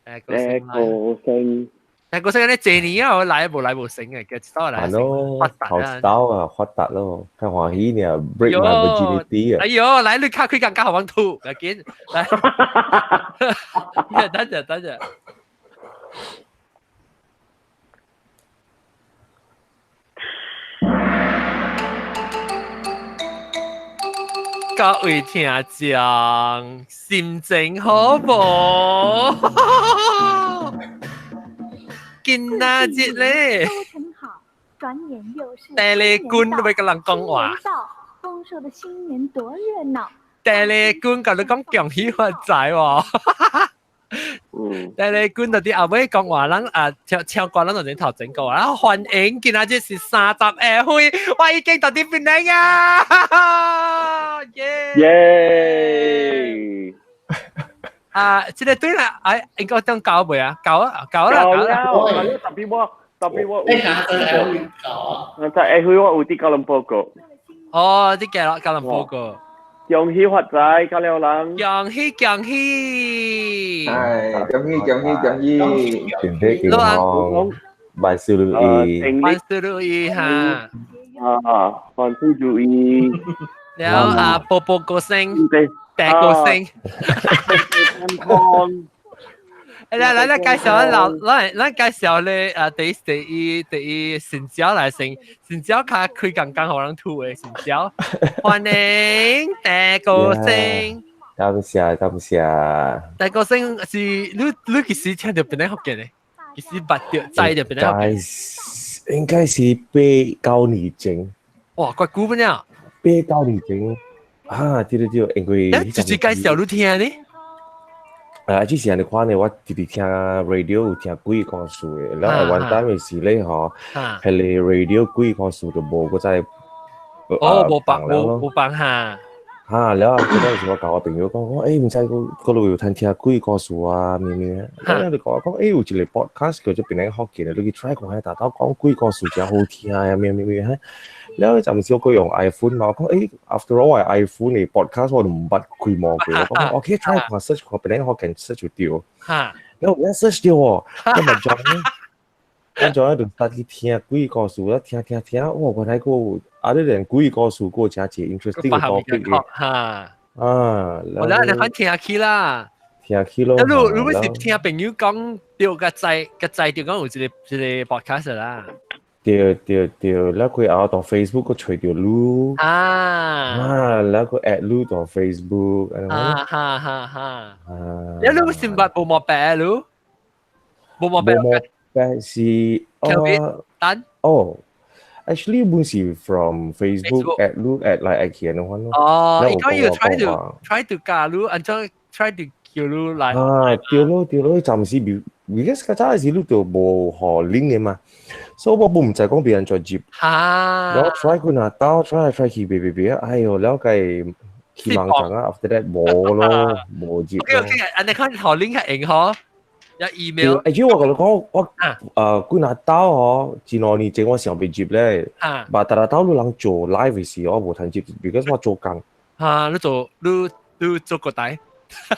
但係嗰聲咧，這年啊，我來無醒嘅，其實都係來醒發達啊，頭啊，發達咯，太歡喜呢，break my virginity 啊！哎呦，來你卡佢更加好玩吐，嚟見，嚟，等陣。各位聽眾，心情好無？今仔日咧，第二軍都俾個人講話，第二軍教你講恭喜發財喎。第二軍到啲後尾講話，咱唱歌咱就先頭前講話，歡迎今仔日是30下歲，我已經到啲邊嚟啊！耶！即係對啦，應該當教未啊？教啦！特別我，在下歲我有啲教人報告。哦，啲教人報告。恭喜發財，教了人。恭喜！係，恭喜！身體健康，萬事如意，萬事如意嚇。萬事如意。แล้วโปโปโกเซ็งแต่โกเซ็งแล้ว介紹咱介紹咧第一新椒來先，新椒卡開剛剛好人吐嘅新椒，歡迎แต่โกเซ็ง。感謝。แต่โกเซ็ง是你幾時聽到邊個學嘅咧？幾時捌到知到邊個學嘅？應該是8-9年前。哇，怪久乜嘢？8-9年前啊，對，因為直接介紹你聽呢？之前你看呢，我直接聽 radio 聽幾個數嘅，然後 one time 嘅時咧嗬，係你 radio 幾個數就冇嗰陣，冇幫下。แล้ว嗰陣時我教我朋友講，唔知嗰度有聽幾個數啊，咩，然後你講，有一個 podcast 叫做邊個學嘅，你去 try 講下，大家講幾個數真好聽啊，咩，แล้ว暫時我個用 iPhone 嘛，我講after all 我 iPhone 嘅 podcast 我都唔捌開幕嘅，我講我可以 try 講 search 講邊個學嘅 search 到，แล้ว我 search 到喎，咁咪咁就喺度特啲聽幾個數啦，聽，我睇過 other than 幾個數個真係 interesting 嘅 topic 嘅，我咧你睇聽下去啦，咯。如果是聽朋友講掉個掣掉講有一個 podcast 啦。對，แล้ว佢เอา當 Facebook ก็ช่วย掉ลูแล้วก็ add ลู當 Facebook แล้วลูสิมบัดบ่หมอแปะลูบ่หมอแปะ是單actually 本是 from Facebook add ลู add 嚟 add เขียน嘅話咯應該要 try to 加ลูอัน將 try to 叫ลู嚟掉咯暫時because 嗰陣時ลู就冇學 link 嘅嘛所以我唔就講別人再接，然後 try 佢拿刀 try 去別，哎呦，แล้ว佢希望จัง啊 ，after that 冇接。OK， อันนี้佢學 link 係應嗬，有 email。我同你講，我佢拿刀嗬，前兩年前我上被接咧，但係刀你能做 live 嘅時，我冇睇接 ，because 我做工。你做個底。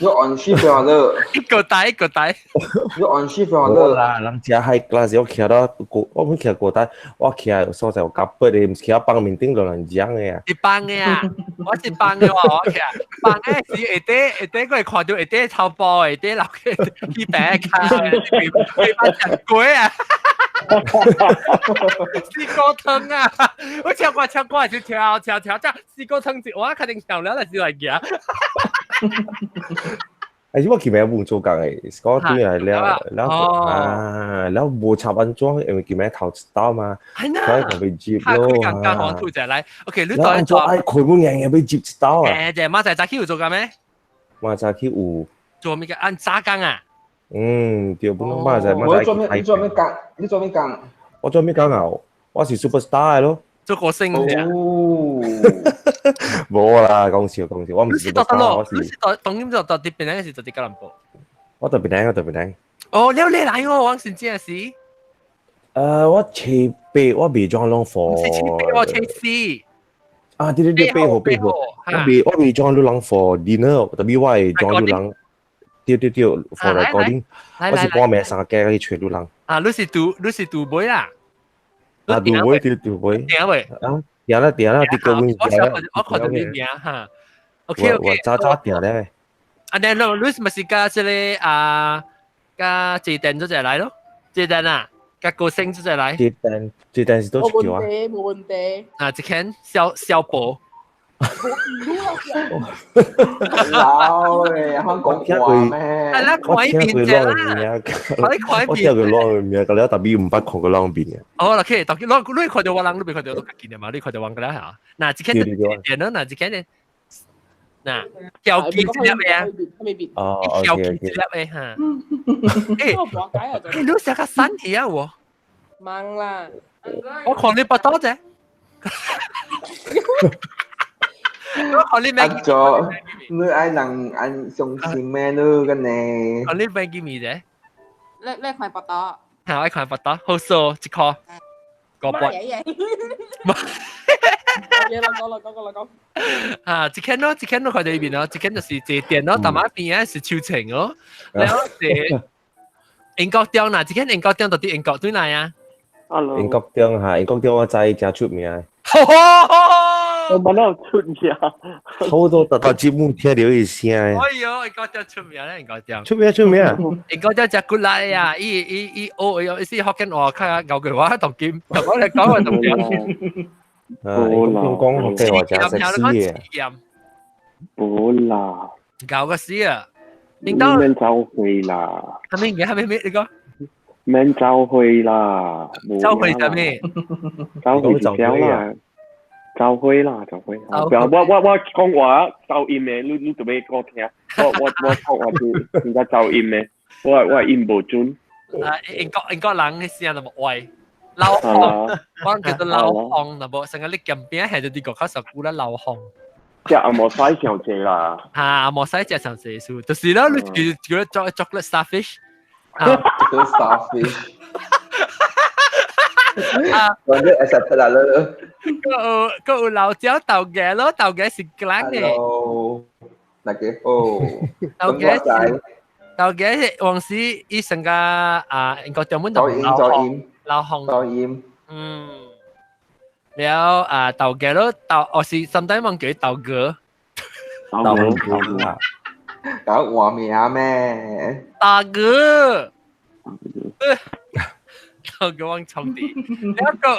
要 on shift 話咯，一個底，要 on shift 話咯。啦，人家係 class 我企到我唔企個底，我企所在我夾筆嘅，唔企幫面頂到人講嘅啊。你幫嘅啊，我是幫嘅話，我企幫嘅是下底我係看到下底頭部下底落去去白卡嘅，你把隻鬼啊！四個湯啊！我唱歌就跳，四個湯節我肯定跳了，就嚟嘅。我見咩冇做工嘅，嗰啲係แล้ว冇插安裝，因為見咩頭刀嘛，所以佢被接咯。剛剛我吐就嚟，OK，你當做佢冇硬被接刀啊！馬仔早起有做緊咩？馬仔起有做咩嘅？按揸工啊？對，本來馬仔。你做咩工？我做咩工啊？我是 superstar 咯。做個星嘅。冇啦，講笑，我唔是 superstar，我是。你是當年就到啲邊個時就啲吉隆坡？我特別靚。哦，你嚟我往時真係是。我切背，我未裝浪貨。切背，我切絲。對，背後。我未裝浪貨 dinner，特別我係裝浪。對，for recording，我是半暝三個嘅全部人，啊，你是杜妹啦，啊，對會，點位？啊，點啦，啲個名我看到你名哈，OK，我早點咧，啊，然後你咪是加這裡啊，加謝電咗就嚟咯，謝電啊，加高升咗就嚟，最近是都出橋啊，冇問題。啊，只看小寶。老誒，香港話咩？係啦，改變啫啦，我聽佢攞面，佢咧特別唔不窮佢攞邊嘅。哦，OK，特別攞你看到我人，你未看到都見嘅嘛？你看到我嘅啦嚇。嗱，只看就電咯，嗱，只看咧，嗱，條件之類嘅啊，哦條，OK 件之 OK，類嘅嚇。誒，你成個身體啊喎，忙啦，我看你不多啫。我看你咩？咗，你愛人送錢咩呢？嘅呢？看你咩見面啫？你塊白刀，係我看不到，好數一個個半。嘢，講。啊，只看咯，看到佢哋邊咯，只看就是坐電咯，但係邊啊是超情咯，然後是英國雕嗱，只看英國雕到啲英國對嚟啊。英國雕嚇，英國雕我真正出名，我問到出名，好多特節目聽到一聲，哎呦，英國雕出名咧，英國雕。出名啊！英國雕只骨嚟啊！伊學緊話，睇下句話同劍，同我哋講話同劍。講嘅話就係食屎嘅。不啦，搞個屎啊！你們就會啦，係咪咩？你講免就會啦，周會係咩？就會就啦。就會啦，不要我講話噪音嘅，你做咩講聽？我講話就而家噪音嘅，我音無準。啊，英國人嘅聲就冇喂，流汗，可能叫做流汗，就冇成個你近邊係就啲國家實估啦流汗。即係阿莫西上車啦。嚇，莫西隻上寫書，就是啦，你叫 chocolate starfish。chocolate starfish。啊，我哋 accept 啦咯。個有老椒豆嘅咯，豆嘅是乾嘅。Hello，大家好。豆嘅是往時以成個啊，英國專門同老紅。แล้วเต่าแก่แล้วเต่าออสิซัมไต้มันเกิดเต่าเก๋อ搞畫面啊咩？เต่าเก๋อเต่าเก๋อวังชงดีแล้วก็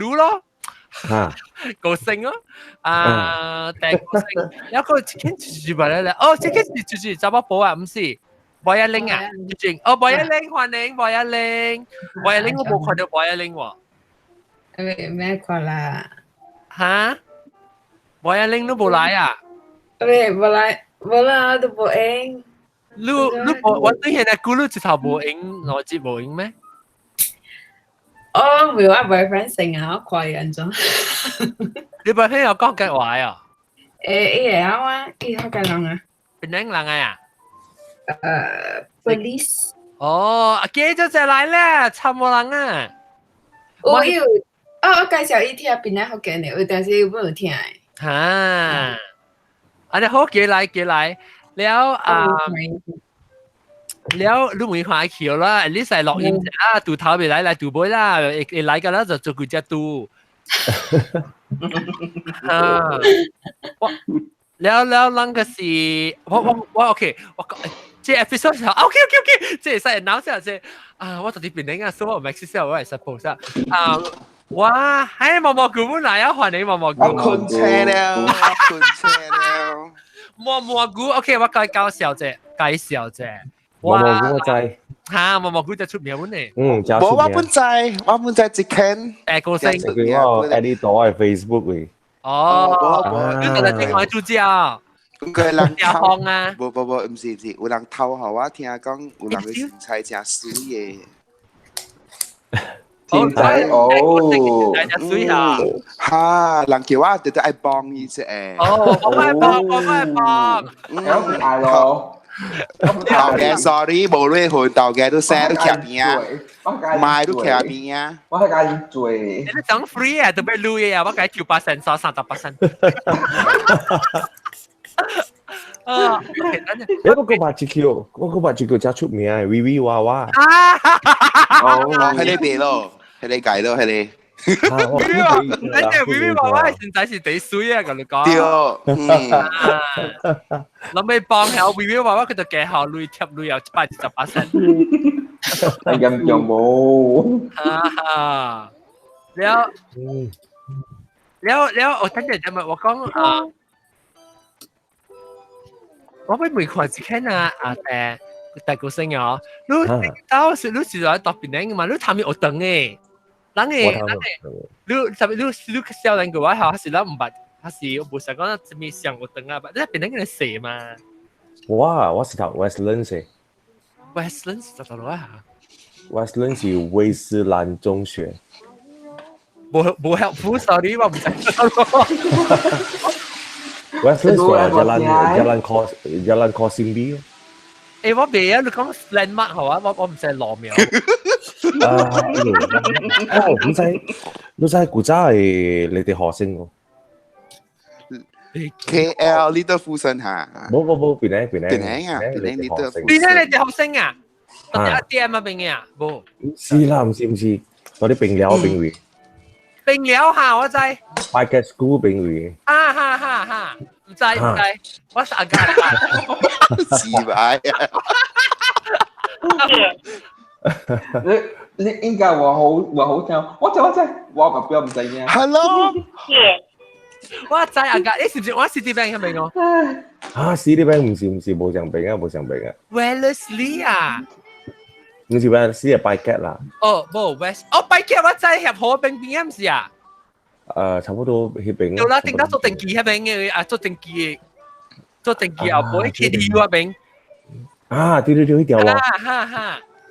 รู้咯個性咯แต่個性แล้วก็ชิคกี้พายไปแล้ว哦ชิคกี้พาย就是找把寶啊唔是บอยลิงอ่ะจริงๆบอยลิง歡迎บอยลิง我冇看到บอยลิง喎咩過啦？嚇，冇人拎都冇來啊！冇來，冇啦，都冇影。你我對現在咕嚕直頭冇影，我知冇影咩？我唔係我 boyfriend 成日我怪人咗。你 boyfriend 有講嘅話啊？伊係啊，伊學嘅人啊。邊人人啊？police。哦，記咗隻嚟咧，差冇人啊！我有。我介紹伊聽邊個福建嘅，但是冇有聽誒。嚇！你好幾嚟，แล้ว你唔快橋啦，你ใส่落音啦，ดู頭未嚟ดู背啦，你嚟㗎啦就做佢隻ดูแล้วนั่นก็是我 OK 我即係 episode 時候 OK 即係細人腦時候即係我到底邊啲啊，所以我 Max 時候我係 suppose 哇！喺毛毛菇本嚟啊，歡迎毛毛菇。我困車了。毛毛菇 ，OK， 我介紹啫。毛毛菇我知。嚇，毛毛菇就出名本嚟。就出名。我本在一間。個星。佢edit 到係 Facebook 嚟。哦，跟住就我主角。佢人偷啊？唔是，有人偷後我聽講，有人嘅身材真水嘅。天仔大隻水啊！嚇，人叫我直接愛幫伊隻誒。我快幫！有唔係咯？豆嘅 sorry，無論佢豆嘅都寫都徛邊啊，賣都徛邊啊。我係介做。你講 free 啊，都俾錄嘢啊，我介條8%，30%。啊，不過八隻橋，我八隻橋真出名嘅，V V 娃娃。哦，喺你邊咯，喺你計咯，喺你。咱隻 V V 娃娃現在是第水啊，咁你講。對，諗起幫下 V V 娃娃，佢就計下累貼累有128%。係咁就冇。แล้ว我聽人就問我講啊，我俾每個人只聽啊大個聲哦，你當時你是來特別靚嘅嘛，你探面學等嘅，人嘅，你特別你少人嘅話，還是咱唔捌，還是我冇想講這邊上學等啊，你邊靚嘅寫嘛？我是讀 Westland 嘅 ，Westland 是做到啊 ，Westland 是威斯蘭中學。冇 helpful sorry 我唔識。Westland 係Jalan Kosimbi。我未啊，你講 landmark 好啊，我唔識羅苗。你知古早係你哋學生喎。KL Little 富盛嚇。冇，邊啊？邊你哋學生啊？特別 ATM 啊，邊嘅啊？冇。唔是啦，唔是，嗰啲並寮並會。並寮下我知。Back school 並會。哈，唔知，我是阿家。是吧？你應該話好聽，我知，我目標唔使嘅。Hello，我知阿家，你是唔是我 City Bank 係咪我？City Bank 唔是冇上邊啊，冇上邊啊。Wellesley 啊？唔是 Wellesley 係 Bycat 啦。哦，冇 West，Bycat 我知合河邊唔是啊？差不多迄邊。有啦，頂到做定期迄邊嘅啊，做定期後背 KTV 嗰邊。對，迄條咯。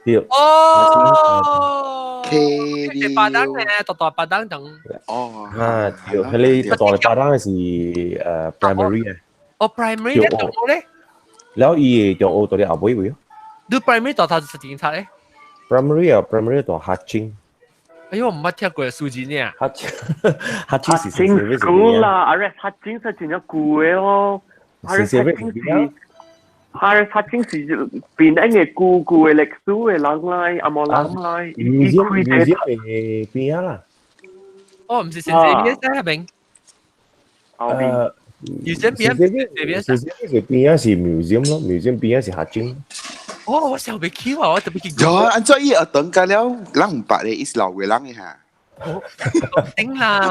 對。哦。KTV。巴當咧，大巴當等。哦。對，迄個大巴當係primary 啊。primary 咧仲有咧？แล้ว伊就學到啲後背位。你 primary 到他是警察咧 ？primary 到客經。哎呦，我唔捌聽過數字呢。客經是school 啦，阿瑞客經係真係貴哦。阿瑞客經是邊一個古嘅歷史嘅人嚟，阿冇人嚟。museum 係邊啊啦？哦，唔是先生邊係咪？museum 邊係邊啊？是 museum 咯 ，museum 邊啊是客經。我小未去啊，我特別見。有，按照伊學等㗎了，人唔捌咧，伊是老嘅人嘅嚇。頂啦，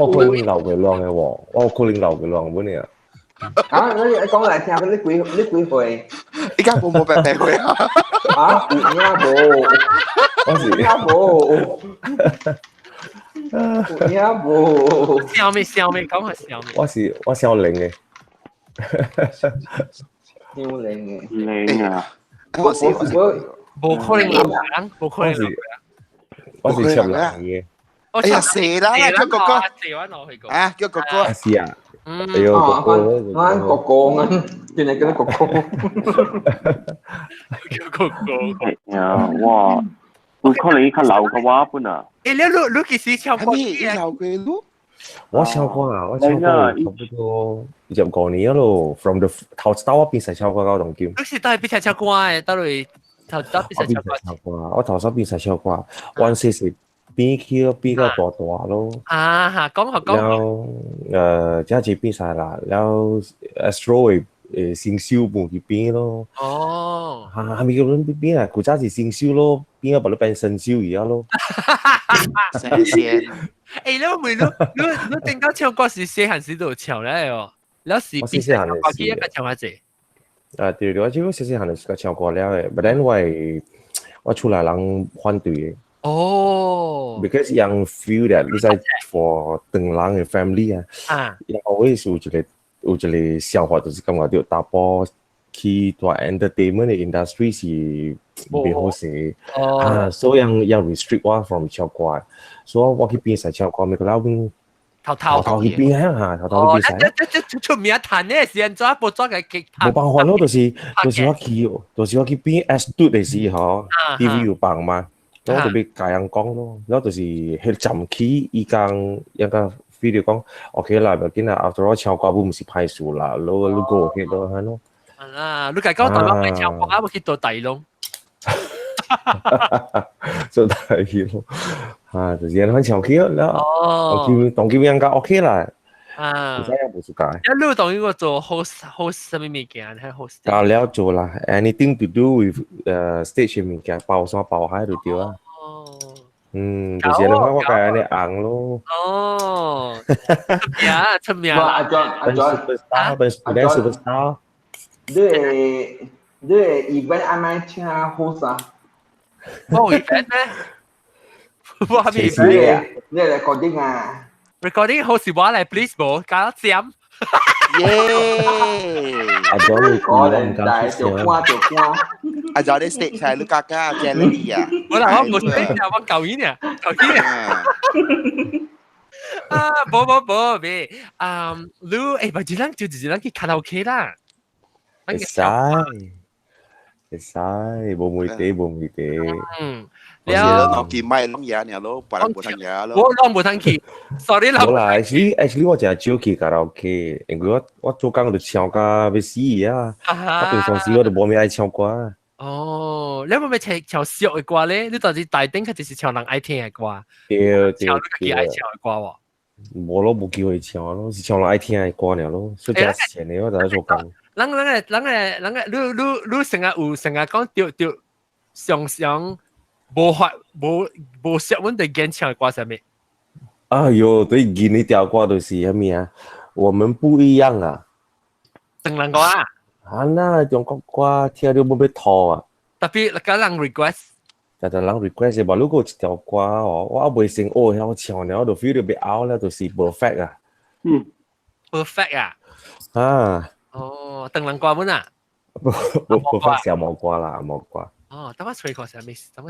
我可能留嘅浪嘅喎，我可能留嘅浪本嚟啊。你講嚟聽下，你幾歲？依家冇白白會啊！冇。笑咩？講下笑咩？我笑零嘅。靚啊！冇可能留人，冇可能留人。我是笑零嘅。哎呀，死啦！叫哥哥。啊，叫哥哥。是啊。哎呦，哥哥，原來叫哥哥。叫哥哥。呀，哇！我可能依家留嘅話本啊。你幾時唱歌？你留嘅咯？我唱過差不多15年咯。From the 頭我邊實唱過嗰種叫。你是到底邊唱歌嘅？到底頭邊實唱歌？我頭邊實唱歌，140。邊區比較大咯。講下。แล้ว即係邊晒啦，แล้ว Astro 先銷半幾邊咯。哦。係咪咁邊啊？古早是先銷咯，邊個把你變生銷而家咯。你點解唱歌是細漢時都唱咧？แล้ว時邊細漢嘅時一個唱下字。對，我只不過細漢嘅時候唱過了嘅，但係我出來人反對嘅。because young feel that 你在 for 等人嘅 family 啊，然後我有一個想法，就是感覺到打波去做 entertainment 嘅 industry 是唔好勢，所以要 restrict 我 from 唱歌，所以我去比賽唱歌，咪個老闆頭去比賽嚇，頭去比賽。出名彈呢時間做一部作嘅劇。冇辦法咯，就是我去比 S2 嘅時候 ，TV 有放嘛。我就俾家人講咯，然後就是去站起依間一個 video 講 OK 啦，唔緊啊，after all 唱歌唔是歹事啦，你個 OK 咯，係咯。啊，你講講台灣咪唱歌，我去到大龍。做大咯，啊，就是人唱 K 啦，哦，當叫人家 OK 啦，啊，唔使有冇做解。一路當呢個做 host 什麼物件，係 host。教了做啦，anything to do with stage 物件，包山包海就對啊。哦，就是你看我介安尼硬咯。哦，出名哇，啦，阿 John， ben student superstar。你 event 啱啱聽 host 啊？我 event 咩？我係咪其實 event 你 recording 啊？ recording host 話嚟 please 冇搞尖。阿 John 會可能唔敢大出聲。就關就關。阿 John 啲 stage 係你家家 Jelly 啊，我嗱我冇識啊，我舊年啊，舊年啊。啊，冇，別，你誒，咪只能就自己能去卡拉 OK 啦。會使，冇問題。我寫咗落件咪諗嘢，然後白人冇聽嘢咯。我攞冇聽去，sorry 啦。冇啦，actually 我淨係少去卡拉 OK，因為我做工就唱到要死啊！我平常時我就冇咩愛唱歌。哦，你有冇咪唱少嘅歌咧？你到底大頂佢就是唱人愛聽嘅歌，對，唱你自己愛唱嘅歌喎。冇咯，冇機會唱咯，是唱人愛聽嘅歌嚟咯，所以加錢嘅我就喺做工。人你成日講掉上冇識揾對見唱嘅歌係咩？哎呦，對見呢條歌就是係咩啊？我們不一樣啊！成人歌啊！啊那中國歌聽到冇咩拖啊！特別嗰人 request，但係人 request 話，如果一條歌哦，我未成哦，我唱了，我就 feel 到被拗咧，就是 perfect 啊！ perfect 啊！啊，哦，鄧人歌本啊！ perfect 時候冇歌啦，冇歌。哦，等我吹過成咩？等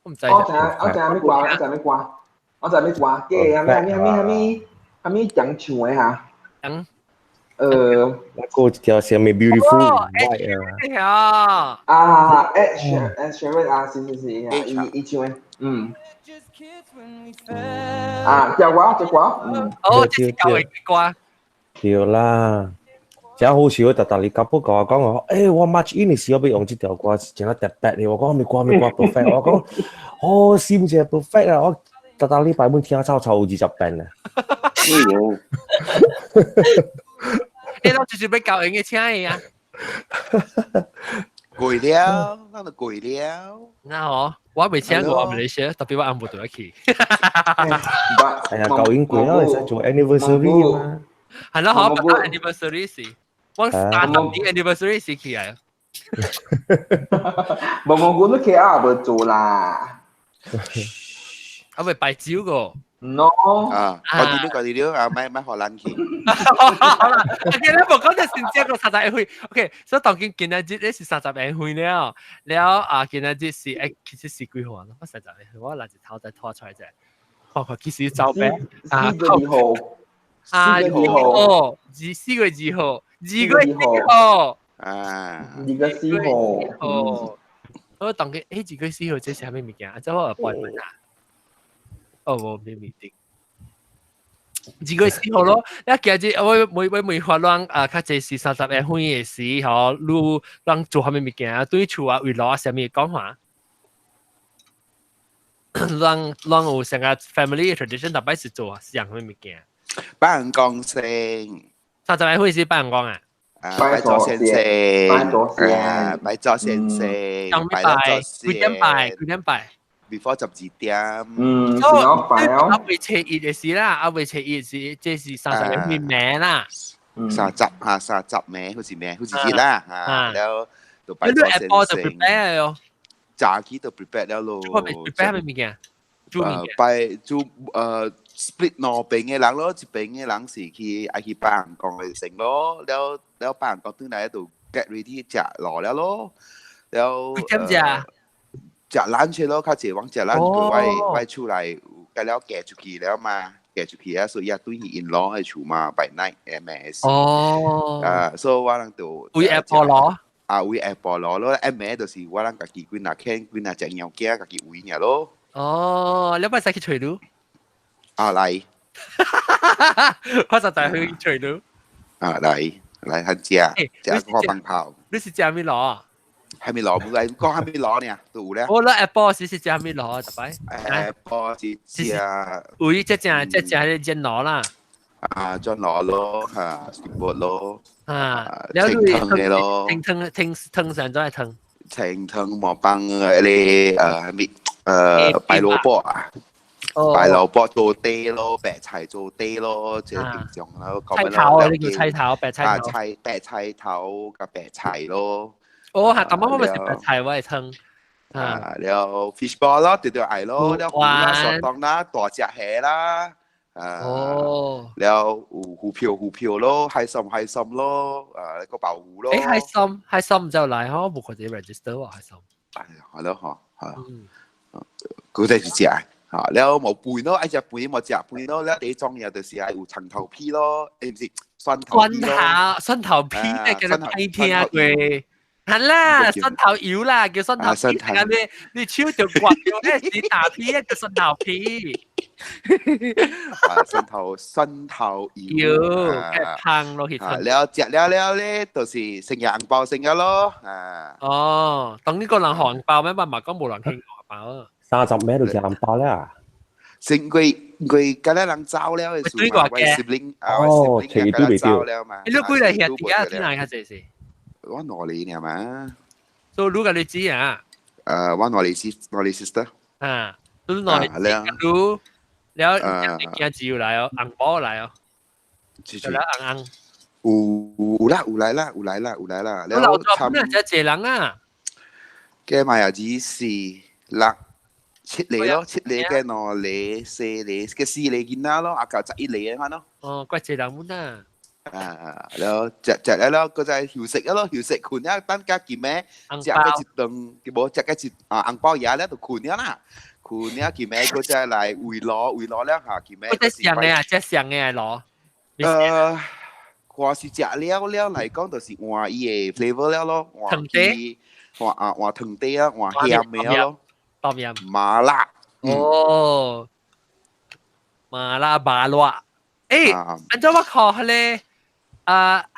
我唔知。我淨係咩掛？嘅係咪講唱嘅嚇？那個一條係咪 beautiful white 啊？Ed Sheeran 啊，是，以唱嘅，條歌，哦，即係教嘅歌。對啦。真好笑，特你夾不過講我，我 match in 時我俾用呢條歌，整得特別嘅。我講未掛 perfect， 我講哦，閃住 perfect 啊！我特你擺滿聽臭20遍啊！我就是俾教人嘅聽嘅啊！攰了，那就攰了。那我未聽過馬來西亞，特別我按唔到去。哎呀，舊年攰啦，你使做 anniversary 嘛？係啦，我覺得 anniversary 時，我3年 anniversary 時去啊。我都企啊，唔做啦。我咪擺酒個。No。嗰啲料啊，咪荷蘭去。好啦，你冇講就先知個30日會 ，OK， 所以當今今日呢是30日會了今日是其實是幾號啊？我30日我拿隻頭再拖出來啫，看其實照片4月2號。4月2號，4月2號，2月4號，2月4號。我當佢2月4號這是咩物件？即係我appointment啊？哦，冇咩meeting。2月4號咯，一其實我每發讓較濟是30日會嘅時，嗬，你讓做下咩物件啊？對厝啊、為攞啥物講話？讓有成個 family 嘅 tradition，特別是做樣咩物件？幫人講聲30日會是幫人講啊？拜咗先生，拜咗先生，拜咗先，幾點拜 ？before 12點。先我拜哦。阿未初一嘅事啦，阿未初一是即是30日會名啦。30名好似咩？好似熱啦嚇，แล้ว就拜咗先生。就 prepare 咯。早期就 prepare แล้ว咯。prepare 咩物件？拜做split 兩邊嘅人咯，一邊嘅人是去愛去幫人講嘅成咯，แล้ว幫人講對嚟度 get ready 食落了咯，แล้ว食 lunch 咯，較濟往食 lunch 佢出嚟，咁แล้ว夾出去แล้ว嘛，夾出去啊，所以啊對佢 in law 喺厝嘛 by night MS。所以我人就會 Apple 咯。會 Apple 咯，MS 就是我人家己幾嗱傾，幾嗱隻樣嘅，家己會嘅咯。你咪使去吹到？嚟。我實在去除到。啊，嚟係食個棒炮，你是食咩攞？係咪攞？唔係講係咪攞呢？都咧。我攞 Apple 是食咩攞？特別。Apple 是食。會即係隻攞啦。啊，將攞咯，嚇，全部咯。啊，清湯嘅咯。騰上咗係騰。清湯冇幫你係咪白蘿蔔啊？白蘿蔔做爹咯，白菜做爹咯，即係平常咯。菜頭啊，呢叫菜頭，白菜頭。白菜頭กับ白菜咯。哦，係咁啱咪食白菜喎，係騰。啊，แล้ว fish ball 咯，條矮咯，แล้วหู啦สด當啦，大隻蟹啦。แล้วหูเพียว咯，係心咯，個爆หู咯。係心就嚟，我冇佢哋 register 喎，係心。係咯，嚇，佢哋就食。嚇，แล้ว冇背咯，隻背冇隻背咯，แล้ว第一種嘢就是係有長頭皮咯，唔是蒜頭皮咧，叫你批聽佢，係啦，蒜頭油啦，叫蒜頭皮，你超條骨叫咧，你打皮叫蒜頭皮，蒜頭油，香咯，其實，แล้ว食了咧，就是成日紅包成日咯，哦，等呢個人紅包咩？唔係講冇人傾紅包啊。30咩度食紅包咧？成佢嗰啲人走了嘅時候，為攝領隨都未掉了嘛。你估嚟係而家點解嘅事？我攞你呢嘛？做如果你知啊？我攞你 sister。啊，都攞你รู้แล้วอย่างเงี้ยจิ๋ว嚟哦，紅包嚟哦，就แล้ว硬。有來啦，แล้วทำเนี่ยจะเจริญ啊？嘅咪又只是啦。七厘咯，七厘嘅喏厘四厘嘅四厘見啦咯，阿舊就一厘啊咯。哦，怪謝人們啊！แล้ว隻แล้วก็จะหิว食咯，หิว食คุณเนี่ยตั้งแต่กี่แม่จะก็จิตตึงกี่บอกจะก็จิตอังเปายาแล้วตัวคุณเนี่ยนะคุณเนี่ยกี่แม่ก็จะ嚟回攞แล้วค่ะกี่แม่ก็จะเสียง嘅啊，即係เสียง嘅係攞。話是食了嚟講就是換伊嘅 flavor 了咯，換佢換藤地啊，換鹹嘅咯。ต้มยำ麻辣麻辣麻辣อันเจ้าว่าขอทะเล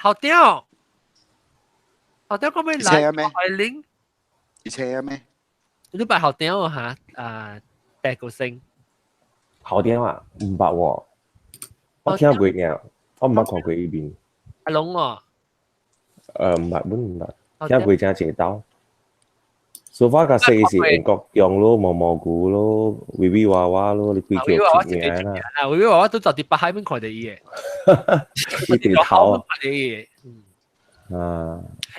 ข้าวเตี้ยวก็ไม่หลายไอ้ลิงอีเช่ไหมรู้ป่ะข้าวเตี้ยวฮะแต่個姓好啲啊，唔捌喎，我聽過嘅，我唔捌看過呢邊。阿龍喎，唔捌，本唔捌，聽過真係刀。So far 個四是英國樣咯，蘑菇咯，維維娃娃咯，你貴叫出名啦。維維娃娃都就跌八喺邊佢哋嘅，呢條頭嘅。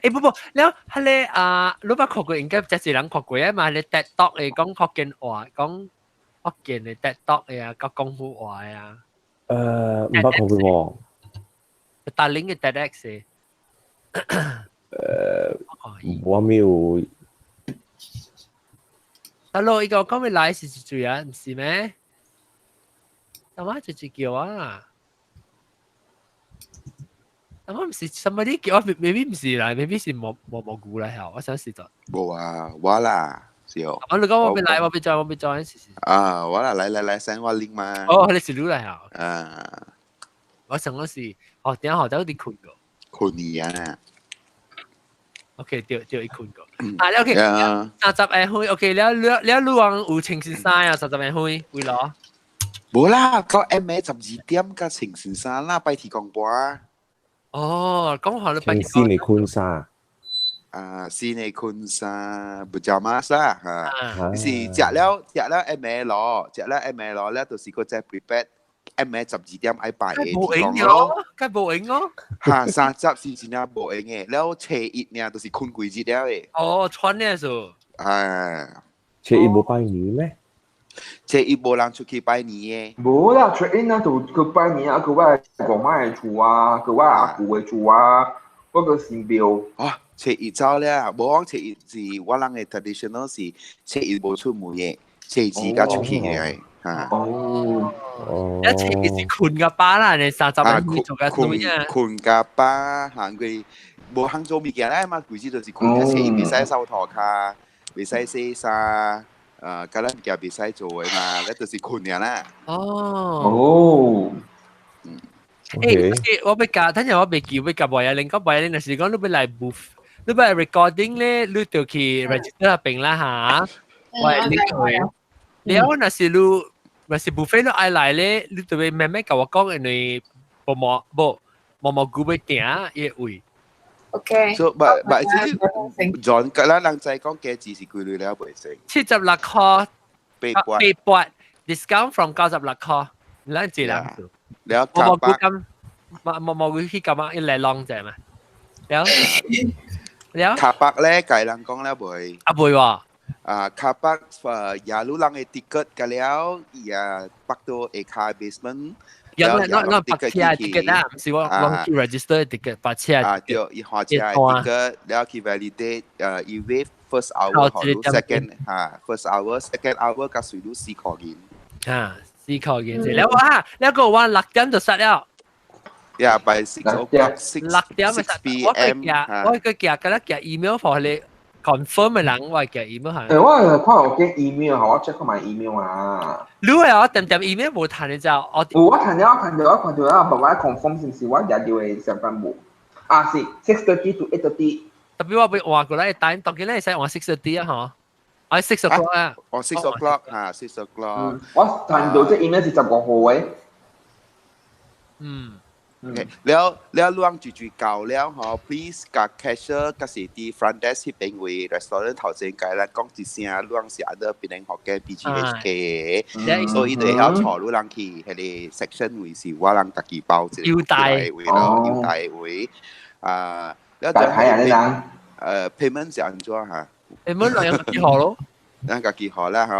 誒不，แล้ว係咧รู้ป่ะ學過應該只是人學過啊嘛，你 TikTok 嚟講學見話講學見你 TikTok 啊，講功夫話啊。唔捌看過喎。大領嘅 TEDx 我沒有。Hello， 一個講咩來是主啊，唔是咩？但我就叫啊，但我唔是 somebody 叫我 ，maybe 唔是嚟 ，maybe 是蘑菇嚟嚇，我想試咗。冇啊，我啦，是哦。我你講我俾來，我俾再試試。我啦，嚟 send 我 link 嘛。哦，你是錄嚟嚇。我想嗰時，點解學到啲困個？困你啊！ OK， 掉一困個。你 OK， 30誒開 OK， แล้ว路往有情緒衫啊，30誒開會攞。冇啦，個 MA 12點嘅情緒衫啦，拜提廣播。哦，講下你拜提。先你坤沙。先你坤沙，不叫嘛沙嚇。是食了 MA 攞，食了 MA 攞咧，就是個只 prepare。MA 12點喺拜嘅地方咯，梗冇影咯。嚇，30是真係冇影嘅，แล้ว初一呢就是困幾日了嘅。哦，穿呢數。初一冇拜年咩？初一冇人出去拜年嘅。冇啦，初一呢就佢拜年啊，佢話公媽嘅厝啊，佢話阿姑嘅厝啊，嗰個神廟。初一走咧，冇講初一是我人嘅 traditional 是初一冇出門嘅，初二加出去嘅。一前件是困個巴啦，你30年做嘅女啊，困個巴，行佢冇行做物件咧嘛，佢知就是困嘅，初一未使收拖卡，未使洗衫， กำลังแก比赛做嘅嘛，แล้ว就是คนเนี่ย啦。哦，哦，我要教，等陣我未叫要教維亞玲，講維亞玲就是講你要嚟 booth，你要嚟 recording 咧，你就去 register 入邊啦嚇。維亞玲佢，然後那是你，那是 buffet 你愛嚟咧，你就會慢慢教我講，因為冇估要定嘅位。 OK。所以即John กำลังใจ講價錢是幾類了，未成。76塊，8 discount from 96塊，你知啦。แล้ว 我 卡 冇估 巴 咁，冇估去咁啊，一嚟 long 啫嘛。แล้ว 卡巴咧，計人講了未？啊唔會喎。卡巴อย่ารู้ลังไอ้ติเกตกันแล้วอย่าปักตัวเอคาเบสเมนต์ 有那白車 ticket 啊，唔是我去 register ticket 白車 เดี๋ยวอีหัวใจติเกตแล้วคี validateอีเวฟ first hour หรือ second first hour second hour ก็สุดรู้4 ข้อกิน4 ข้อกินแล้วแล้วก็ว่า6 點就殺了。Yeah, by 6 o'clock, 6 點咪殺。PM 我個寄嗰啲寄 email 俾你 confirm 嘅人，我寄 email 係。我看我嘅 email 我 check 埋 email 啊。你係我點 email 冇睇你就我看到啊，爸爸 confirm 是唔是我日要嘅上班冇？啊是6:30 to 8:30。特別我俾換過來，但當然咧使換6:30啊，嗬。我6 o'clock 啊。哦6 o'clock 6 o'clock。我睇到即 email 是15號嘅。แล้วล่วงจู่ๆเก่าแล้วฮะ please กับ cashier ก็สิที่ front desk ที่เป็นวี restaurant 頭先計啦，講一聲ล่วง是 other เป็น學嘅 BGHK， 所以對要坐路人去係啲 section 位是我人自己包一個位咯，腰帶位แล้วจะให้payment 是安怎嚇？payment 兩個幾號咯？兩個幾號啦嚇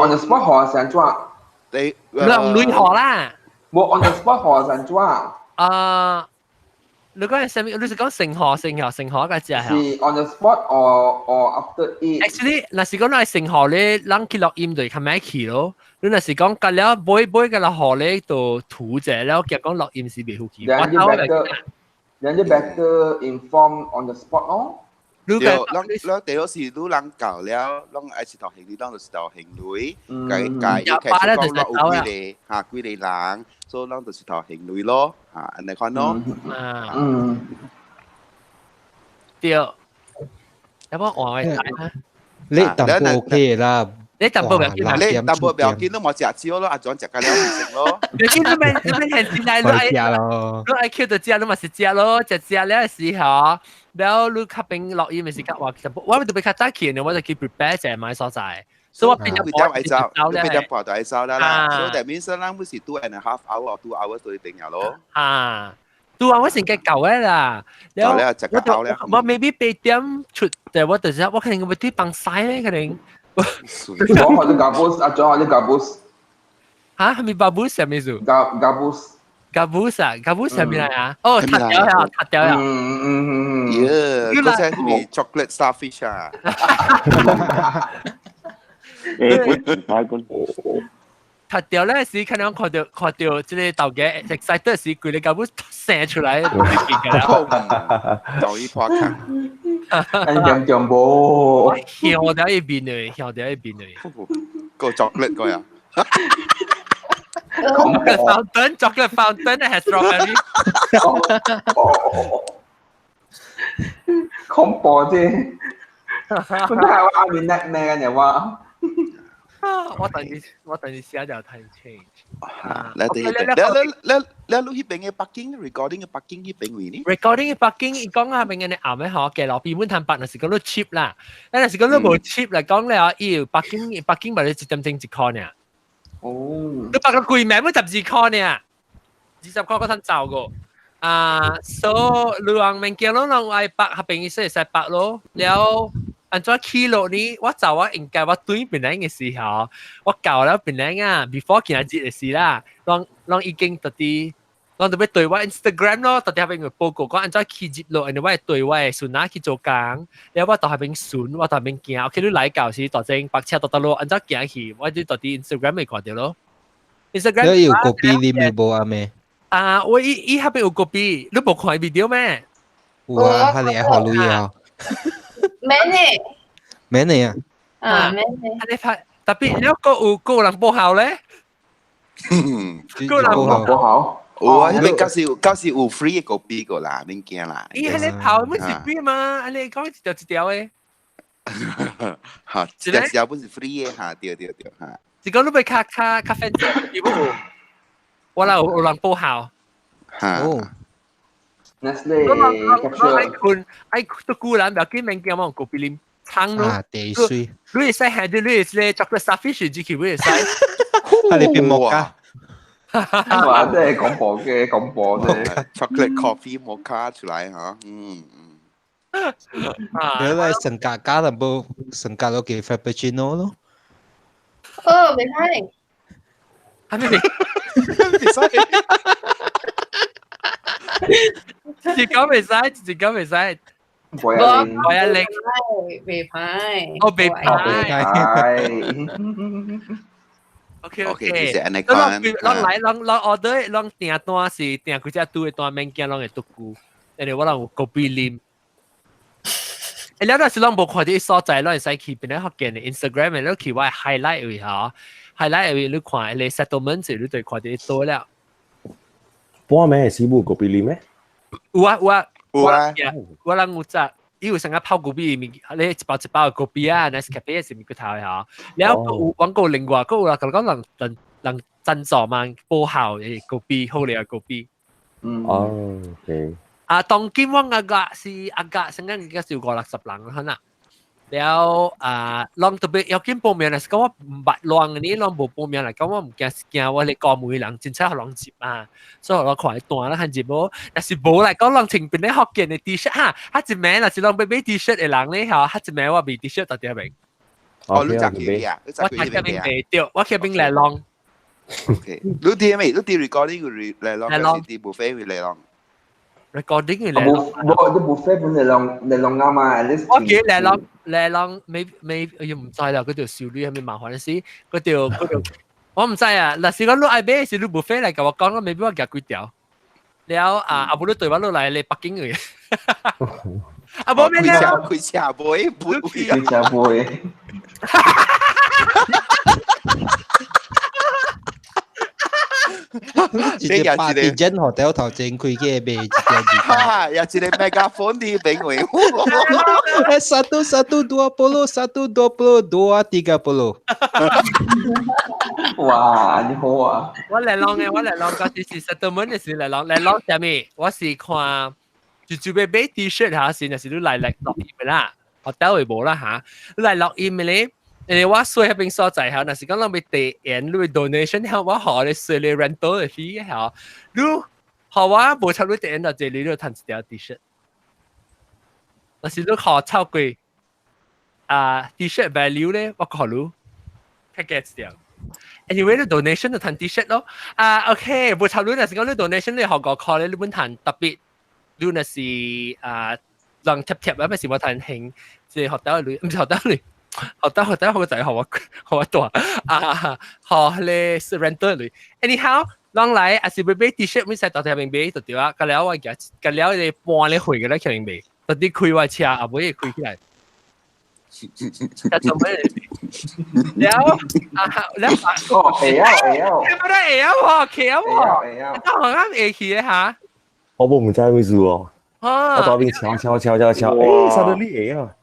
on the spot 號是安怎？你兩類號啦。冇 on the spot 號是安怎？你講係咩？你是講成河嗰隻係？是 on the spot or after it？ Actually，嗱是講你係成河咧，人去錄音就係咪去咯？你嗱是講隔了杯嘅啦河咧度塗者，แล้ว其實講錄音是未好去。人哋 better inform on the spot 咯。แล้วเดี๋ยวสิรู้ลังเก่าแล้วลองไอสิต่อเฮงนี่ลองสิต่อเฮงลุยไก่แค่ก็เราอุ้ยเลยกุ้ยเลยล้างโซ่ลองตัวสิต่อเฮงลุย咯อันไหนข้อน้องเดี๋ยวแล้วว่าอ๋อไอ้ไหนฮะเละต่ำโอเค啦你淡薄表見，你淡薄表見都冇食蕉咯，阿長食嘅了唔食咯。你見你咪係先嚟你 IQ 就知你咪食蕉咯，食蕉咧時候，แล้ว你吸冰落雨咪時間話，我咪特別較早起，我就去 prepare 就係買所在，所以我變咗會走你變咗跑到走啦啦，所以that means 咱唔是 2.5 hour or 2 hours 都一定有咯。2 hours 成嘅夠嘅啦，แล้ว我未必8點出，但係我就係我肯定會啲崩曬咧，肯定。我學啲 gabus， 阿長學啲 gabus。嚇，係咪 babus 係咩數 ？gabus 啊 ，gabus 係咩嚟啊？哦，塔掉呀。嗰隻係咪 chocolate starfish 啊？塔掉咧是可能看到即係豆嘅 excited 時，佢哋 gabus 射出嚟，就依破卡。人強冇，向掉一邊嚟，個 chocolate 個呀。chocolate fountain has strawberry。恐怖啫！佢都係我阿面叻咩嘅人話。我等你試下就睇 change。แล้วลูกที่เป็นไง parking recording 嘅 parking ที่เป็นวีนี่ recording 嘅 parking 講下邊嘅你啱咩？嗬，嘅落邊本攤白，那時講到 cheap 啦，那時講到冇 cheap 嚟講咧，要 parking 咪你1.5塊呢？哦，你白個貴名都12塊呢，20塊嗰陣走個。so 路上面見到人愛白，下邊意思係曬白咯，แล้วอันจ้าขี่รถนี้ว่าจะว่าเองแกว่าตุ้ยเป็นยังไงสิฮะว่าเก่าแล้วเป็นยังไง before กินอาจิตสิล่ะลองอีกเก่งตัดดีลองตัวไปตัวว่า Instagram เนาะตัดที่เป็นแบบโปรโกก็อันจ้าขี่จิตรถอันนี้ว่าตัวว่าสุนัขขี่โจกางแล้วว่าต่อให้เป็นศูนย์ว่าต่อเป็นเกียร์โอเคดูไลค์เก่าสิต่อเจงปักเชียต่อตลอดอันจ้าเกียร์ขี่ว่าจะต่อที่ Instagram ไม่ก่อนเดียว咯 Instagram แล้วอยู่copy ลิมิโบอะแม่我依下邊有 copy 你冇看 video 咩哇佢哋係學女啊咩呢？咩嚟啊？啊咩？你拍，特別你個人報效咧，個人不好。我迄邊到時有 free 個 B 個啦，免驚啦。咦，你跑乜是 free 嘛？你講一條誒，嚇，一條本是 free 嘅嚇，對嚇。是講你咪卡 fancy 有冇？我啦有人報效。嚇。Nestle 我 capture 愛都顧人，唔要見面見我個比啉撐咯。啊，地水，你會使係啲你係 chocolate starfish 之前會使。啊，你變木加，哇，即係廣播嘅廣播啫。chocolate coffee mocha 出來嚇，你來成價加淡薄，成價落幾 frappuccino 咯。哦，未睇。係咪？自己講未使。我要零，我一零，未派，我未派。OK， 你是安尼咱講，order，咱訂單是訂幾隻堆單，免驚咱會獨孤，因為我人有個比啉。你那時咱無看啲所在，咱會使去邊咧學見嘅 Instagram，你去我 highlight 位嚇 ，highlight 位你看你 settlement 時你對看啲多了。半暝師傅個比例咩？有啊，我人有隻。有成日泡咖啡，你一包嘅咖啡啊 ，Nescafe 是咪個頭嚇？然後廣告另外嗰個講人贊助嘛，報效嘅咖啡好嚟嘅咖啡。哦，OK。當今我阿格成日而家少過60人可能。แล้วลองตัวเบยกินปูเมียนะก็ว่าบัดลองอันนี้ลองบุปูเมียนะก็ว่าผมแกว่าเลยกอมือหลังจินใช่ลองจีบมา所以เราขอตัวแล้วหันจีบแต่สิบุเลยก็ลองถึงเป็นได้ฮอกเกนในทีชิร์ตฮะถ้าจีแม่น่ะสิลองไปเบยทีชิร์ตไอ้หลังเลยเหรอถ้าจีแม่ว่าเบยทีชิร์ตตัวเดียวเอง哦，你食佢啊？ว่าแค่เป็นเบยเดียวว่าแค่เป็นแหล่ลอง OK，你啲咩？你啲 recording 佢嚟ลอง，還是啲 buffet 佢嚟ลอง？recording 佢嚟ลอง。啲 buffet 本嚟ลอง啱啊 ，at least。我記嚟ลองไม่ยัง唔知啦，嗰條少女係咪麻煩事？嗰條我唔知啊。嗱，是講你愛買是你 buffet 嚟嘅，我講我未必我夾幾條。แล้ว阿部你對我落嚟你北京嘅。阿部咩咧？佢車杯，佢車杯。直接8點鐘hotel頭正開嘅未？哈，又是你 megaphone 啲俾我。1, 2, 20, 哇，你好啊！我嚟ลอง嗰時是 settlement 嘅時嚟ลอง係咪？我是看就俾 T-shirt 下先，就是你嚟落印啦，hotel 會冇啦嚇，你嚟落印咧。誒，我衰喺邊所在嚇，但是講我咪地人，你咪 donation 嚇，我學你衰你 rental 嘅 fee 嚇，你學我冇差你地人就這裡你攤一條 T-shirt，但是你學超貴T-shirt value 咧，我考慮 package 掉。Anyway，你 donation 就攤 T-shirt 咯。OK，冇差你，但是講你 donation 你學個 call 咧，你本攤特別，你那是讓貼啊，咩事冇攤興，即係學到你，唔係學到你。學得好個仔學我多學你 surrender 嚟 anyhow 當嚟還是俾 T-shirt 咪使到條命俾就掉啊，咁了我嘅咁了你半你回嘅咧條命俾到啲開我車啊，唔可以開起來做咩了會啊你冇得會啊喎企啊喎當我啱會去嘅嚇我冇唔知咩事喎，我當邊敲，suddenly 會啊。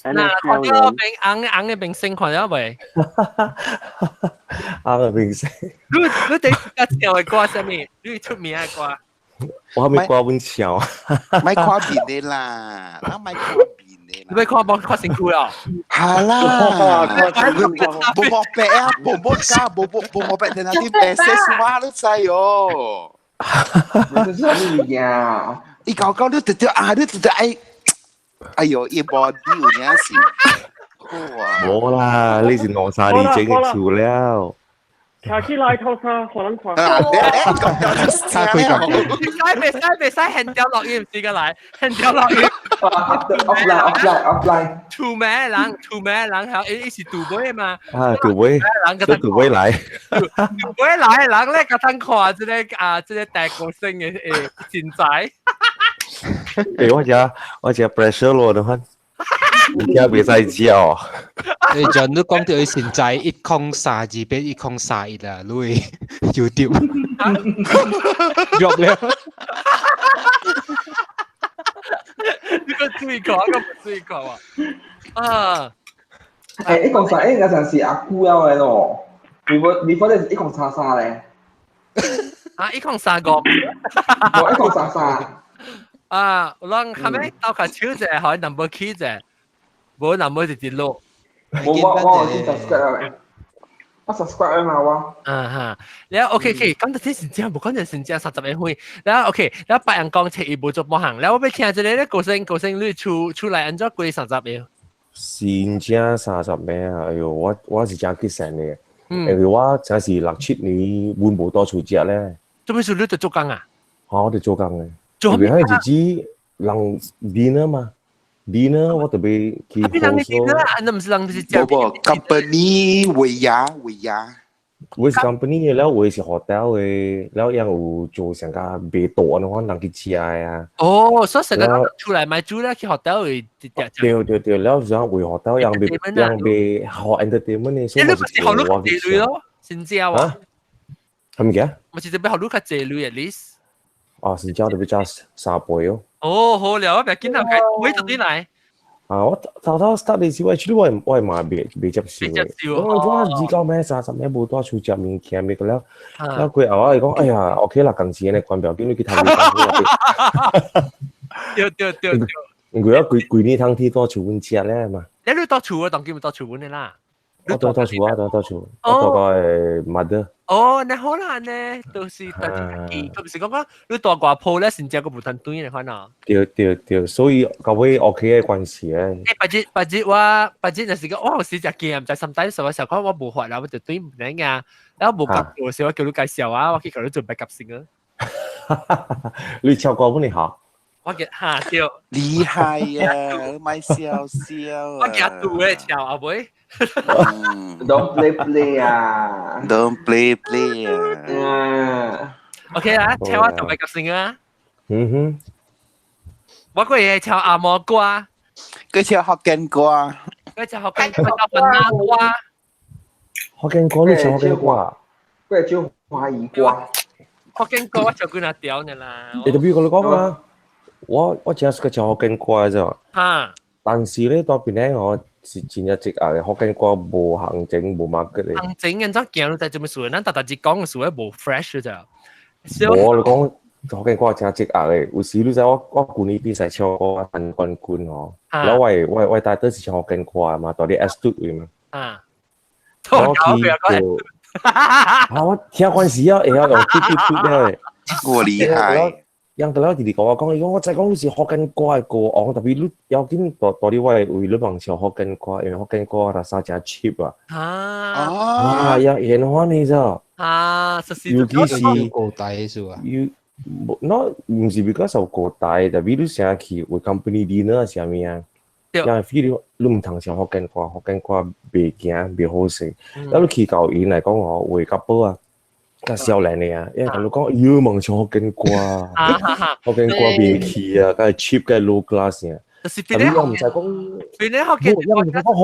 嗱，看到冰硬嘅冰星看到未？啱嘅明星。你第一個唱嘅歌係咩？你出名嘅歌？我還沒掛本橋。咪跨邊嘅啦，嗱咪跨邊嘅。你咪跨成句啊？係啦，冇莫白啊，冇莫白，定係啲白色話都制哦。這是乜嘢？你搞你直接你直接哎呦，一波丟你是，冇啦，呢是攞晒你整嘅調料。下次來透沙可能快。別使hand掉落去唔是個嚟，hand掉落去。offline。two 咩人係一時賭杯嘛。賭杯嚟。賭杯嚟人咧，個燈看即係大個聲嘅前仔。我只 pressure 咯，都看。而家別使教。你就你講到佢現在102變101啦，你 YouTube drop 了。呢個注意講，咁唔注意講啊！誒，103嗰陣時阿姑有嘅咯，before 你103咧，啊，103個，我133。啊，讓後尾鬥下手者，可以 number key 者，冇 number 直接錄。我已經 subscribe 啦，我 subscribe 啊嘛我。哈，แล้วโอเค咁就先至冇講就先至30年會，แล้วโอเคแล้ว白人講切一步做冇行，แล้วไป聽住你咧個聲你出嚟按咗幾30年。先正30名啊！哎呦，我是真激神嘅，因為我真是6、7年換冇多出隻咧。做咩事你就做工啊？我哋做工嘅，做因為喺自己人 dinner 嘛 ，dinner 我特別去 host 啊，那唔是人是不 company 維亞。我是 company 嘅，แล้ว我是 hotel 嘅，แล้วยัง有做成個賣檔嘅話，人去食啊。哦，所以成個出嚟買豬咧，去學校會對，แล้ว想為 hotel ยัง被學 entertainment 嘅，所以你咪學到佢借鐳咯，先知啊？係咪嘅？咪是特別學到佢借鐳 at least。哦，先知特別加3倍咯。哦，好了，我別見到佢，會做啲嚟。啊！我頭 start 嘅時候，actually 我係買未接受嘅。我而家咩30咩冇多出隻面鏡咩嘅咧？แล้ว佢話嚟講，哎呀，OK 啦，近時你關表，見到佢睇你對。佢佢呢趟啲多出本隻咧嘛？你多出啊？當叫咪多出本嘅啦。我多出啊，多出。我多個係 mother。哦，你好難呢，到時特別咁時講你大掛鋪咧，先至個無盾堆嚟看啊。對，所以各位 OK 嘅關係咧。八節有時講，我試隻鏡，就甚低數嘅時候講我冇學啦，我就堆唔領啊。然後冇夾做時，我叫你介紹啊，我叫佢做白夾先啊。你唱歌本你好。我嘅嚇掉。厲害啊！咪笑笑。我嘅杜嘅跳阿妹。Don't play 啊 ！Don't play 啊！OK 啦，跳我做白夾先啊。我個嘢跳阿摩歌，佢跳福建歌，佢跳福建歌叫雲南歌。福建歌你唱福建歌啊？佢係唱華語歌。福建歌我唱佢那調嘅啦。你特別講你講啊！我只係唱福建歌啫。嚇！但是咧，嗰邊咧我前一直啊，福建歌冇行政冇 market 嚟。行政人真見到但係做咩事？咱大隻講嘅事咧冇 fresh 咋。我你講。福建歌真係積壓嘅，有時你知我舊年比賽唱歌分冠軍哦，然後我帶都是唱福建歌啊嘛，到啲 S 隊位嘛。啊，我聽關係啊，然後又嘟咧，我厲害。讓到我弟弟講我再講是福建歌嘅歌，我特別你要緊到啲為你幫唱福建歌，因為福建歌係實在 cheap 啊。啊，要演翻你咋？啊，尤其是高大是吧？no 唔是 because of 個大，但係你成日去為 company dinner 係咩啊？因為 feel 你唔通唱福建歌未驚未好食。咁你去教演嚟講我為 couple 啊，個少年嚟啊，因為佢講要問唱福建歌啊，福建歌未去啊，梗係 cheap 梗係 low class 啊。咁我唔使講，因為福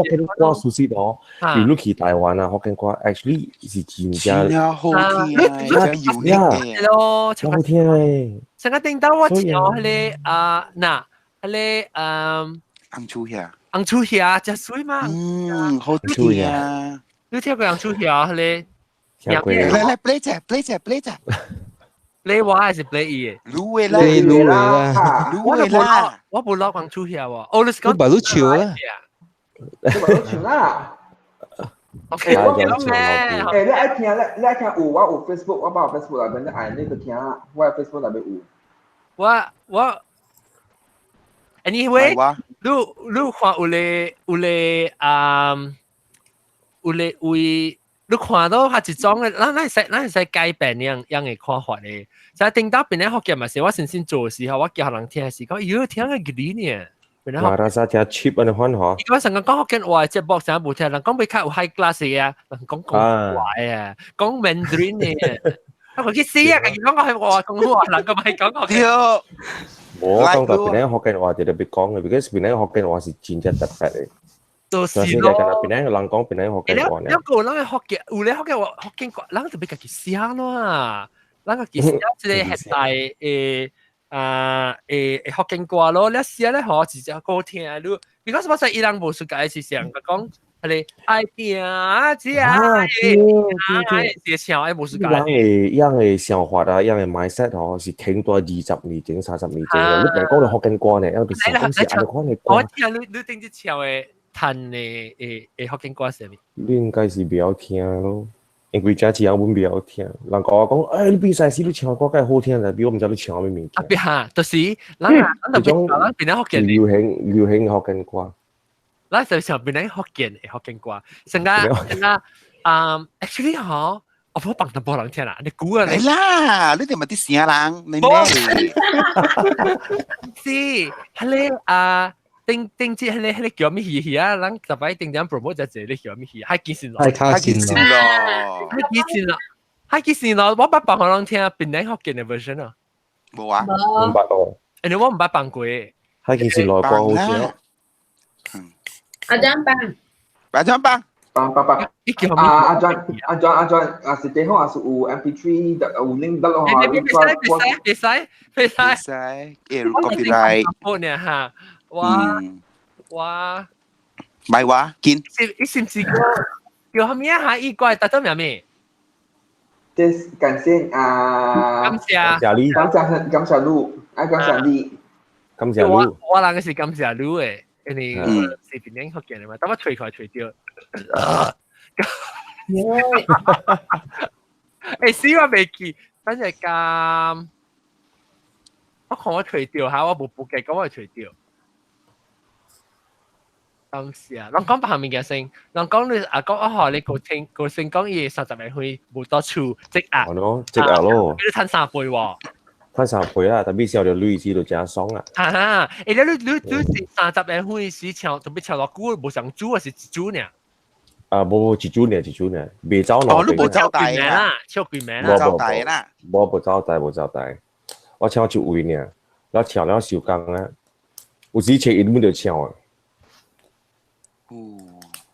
建歌熟悉到，如果去台灣啊，福建歌 actually 是真正好聽啊，真有力嘅，咯，好聽誒。成個叮當我唱嗰啲嗱，嗰啲紅醋蝦，紅醋蝦真水嘛，好聽啊！你聽過紅醋蝦嗰啲？嚟 play 隻。你話還是 play 嘢？滷啦，我冇落紅醋蝦喎。哦，你講把滷潮啦。你把滷潮啦。OK，我記得咩？你愛聽我有 Facebook，我把我 Facebook 內面你愛你就聽，我 Facebook 內面有。我 anyway，你看你看到下一種嘅，咱係改變樣嘅看法咧。就係頂到邊咧學嘅咪是我先做嘅時候，我叫人聽嘅時候，咦，聽嘅幾年？馬來西亞 cheap 啊，你看嗬。如果成個講福建話，即係博成冇聽，人講比較 high class 嘅，人講廣東話啊，講 Mandarin 嘅。佢去死啊！佢講我係我講話，能夠咪講我對，我講到邊咧學緊話就特別講嘅，because 邊咧學緊話是戰爭特別嘅。就是所以咯。邊咧人講邊咧學緊話咧。一個人學嘅，有咧學嘅話學緊話，人就比較想咯，人個其實即係現代學緊話咯，你試下咧學自己歌聽咯。because 我在伊朗無數個是上個講。係愛拼啊，只愛是唱愛無數個。樣嘅想法啊，樣嘅 mindset 哦，是聽到20年整30年整嘅。你唔係講你學緊歌呢，有啲時講是按講你歌。我聽你頂住唱嘅彈嘅學緊歌係咩？你應該是比較聽咯，因為家詞我比較聽。人講誒，你比賽時你唱歌梗係好聽啦，比我唔知你唱咩名。特別嚇，就是嗰種邊咧學緊流行學緊歌。嗱，就上邊咧學緊歌，成個actually 嗬，我冇幫得冇人聽啦，你估啊你？係啦，你哋咪啲聲人，你咩？是，係你定節係你叫咩戲啊？人特別定點 promote 就係你叫咩戲？係幾時咯？係幾時咯？係幾時咯？我唔幫可能聽邊咧學緊嘅 version 啊？冇啊，唔捌咯。誒，我唔幫過。係幾時來過好似？阿張幫，阿張幫，阿張，是最好啊，是有 MP3 的，有 link 得咯哈。別使，copyright。好呢嚇，哇，咪話見。你是唔是叫後面下一怪打到咩咩？感謝感謝你，感謝路，感謝你，感謝路。我那個是感謝路誒。你視頻影學嘅嘛？等我除開掉。誒，死我未記，等陣咁，我看我除掉下，我冇報記，咁我除掉。當時啊，人講白下面嘅聲，人講你講你個聲講嘢30年去冇多處積壓。積壓咯。你趁3倍喎。翻3倍啦，特別是我哋女子就真爽啦。你30年開始唱，特別唱落鼓，冇上珠啊，是一珠呢？冇一珠呢，未走落。你冇走大啦，超貴名啦，走大啦。冇走大，我唱一位呢，然後唱了小剛啦，有時唱一門就唱啊。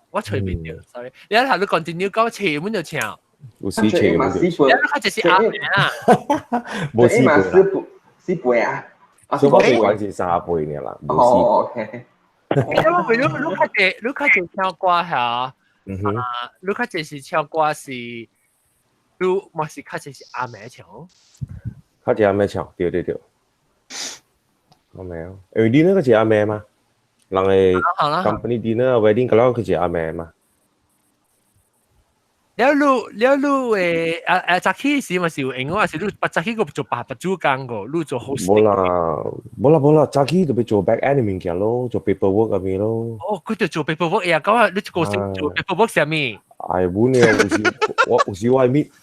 我隨便掉 ，sorry， 你一頭都 continue 講唱一門就唱。有時切唔到，佢就是阿明啊，冇試過4倍啊，所以我哋講是3倍呢啦，冇試過。OK，你開始唱歌係，你開始唱歌是，你冇是開始是阿明唱，開始阿明唱，對，阿明，因為你那個是阿明嘛，人哋 company dinner wedding 嗰個係阿明嘛。你早起時咪是有英文，是你早起個做白做工個，你做好。冇啦，早起就俾做 back end 物件咯，做 paperwork 咁樣咯。哦，佢就做 paperwork 呀，咁啊，你個先做 paperwork 係咩？係本嘅，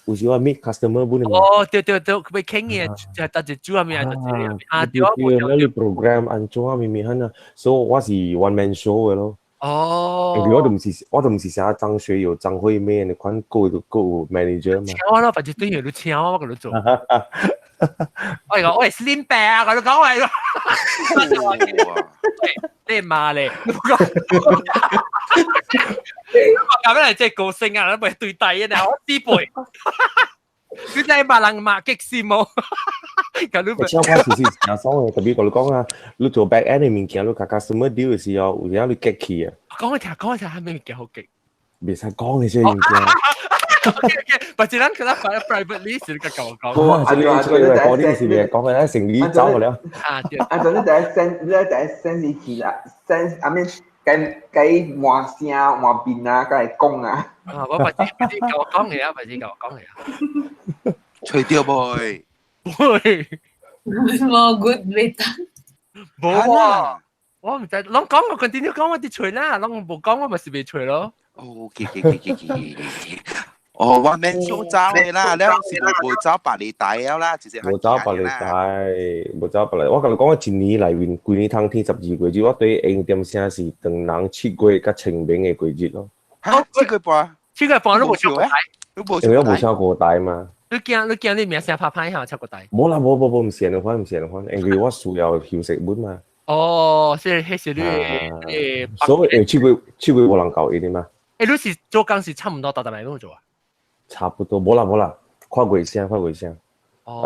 有時我meet customer 本嘅。哦，對，佢俾傾嘅，就係搭住做咩啊？對，你 program 按做咩咩嚇啊？所以我是 one man show 嘅咯。哦，我都唔是寫張學友、張惠妹你款個 manager 嘛。çal咯，反正對住你çal我嗰度做。我係 slim bear 嗰度講係。你罵你，咁樣即係個性啊，咪對底啊，你我知背。佢真係罵人罵極羨慕。咁你唱歌時時成爽嘅，特別我哋講啊，你做 back end 嘅物件，你家 customer deal 嘅時候，有啲你激氣啊。講一聽，係咩物件好激？未使講嘅先物件。或者咱佢哋發 privately 時，你甲我講。你講呢件事嘅，講嘅成語走咗了。你第一 sense 起啦，sense 阿咩？計換聲換變啊，梗係講啊。我或者教我講嘢啊，或者教我講嘢啊。除掉妹。冇 good 未得。冇啊，我唔知，攏講我 continue 講我啲除啦，攏冇講我咪是未除咯。OK。哦，one man show 走嘅啦，你是冇走白你大啦，直接冇走白你大，冇走白你。我同你講，我前年嚟完舊年tháng 天12季節，我對應點聲是當人7月甲清明嘅季節咯。嚇，7月半都冇唱過大，因為冇唱過大嘛。你你名聲拍拍下七個底。冇啦，冇，唔成日翻，Angry Watch 數有曉食本嘛。哦，即係迄時你所以超過冇能夠啲嘛。你是做工是差唔多達咪咁做啊？差不多，冇啦，跨過聲。哦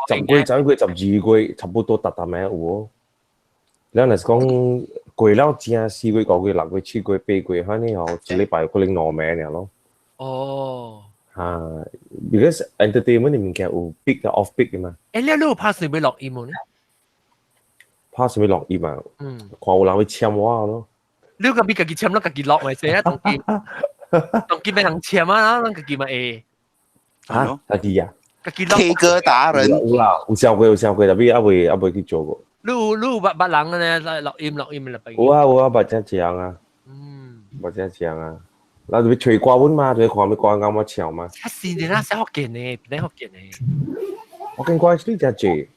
，10個、12個、12個，差不多達咪有。你係講過了正4個、5個、6個、7個、8個，反正後一禮拜可能2名嚟咯。哦。because entertainment 嘅物件有 peak 嘅 off peak 嘅嘛。你有拍算要落音冇呢？拍什麼錄音啊？看有人會簽我咯。你個別自己簽咯，自己落咪先啊，當機俾人簽啊，咱自己咪會。嚇？自己啊？自己落。 K 歌達人有啦，有上過，特別阿未去做過。你有捌人嘅咧，落音嚟俾。有啊，捌真正啊。捌真正啊。嗱，你吹歌本嘛？你看咪歌啱我唱嘛？一時年啦，識福建嘅，邊啲福建嘅？我見歌係呢只字。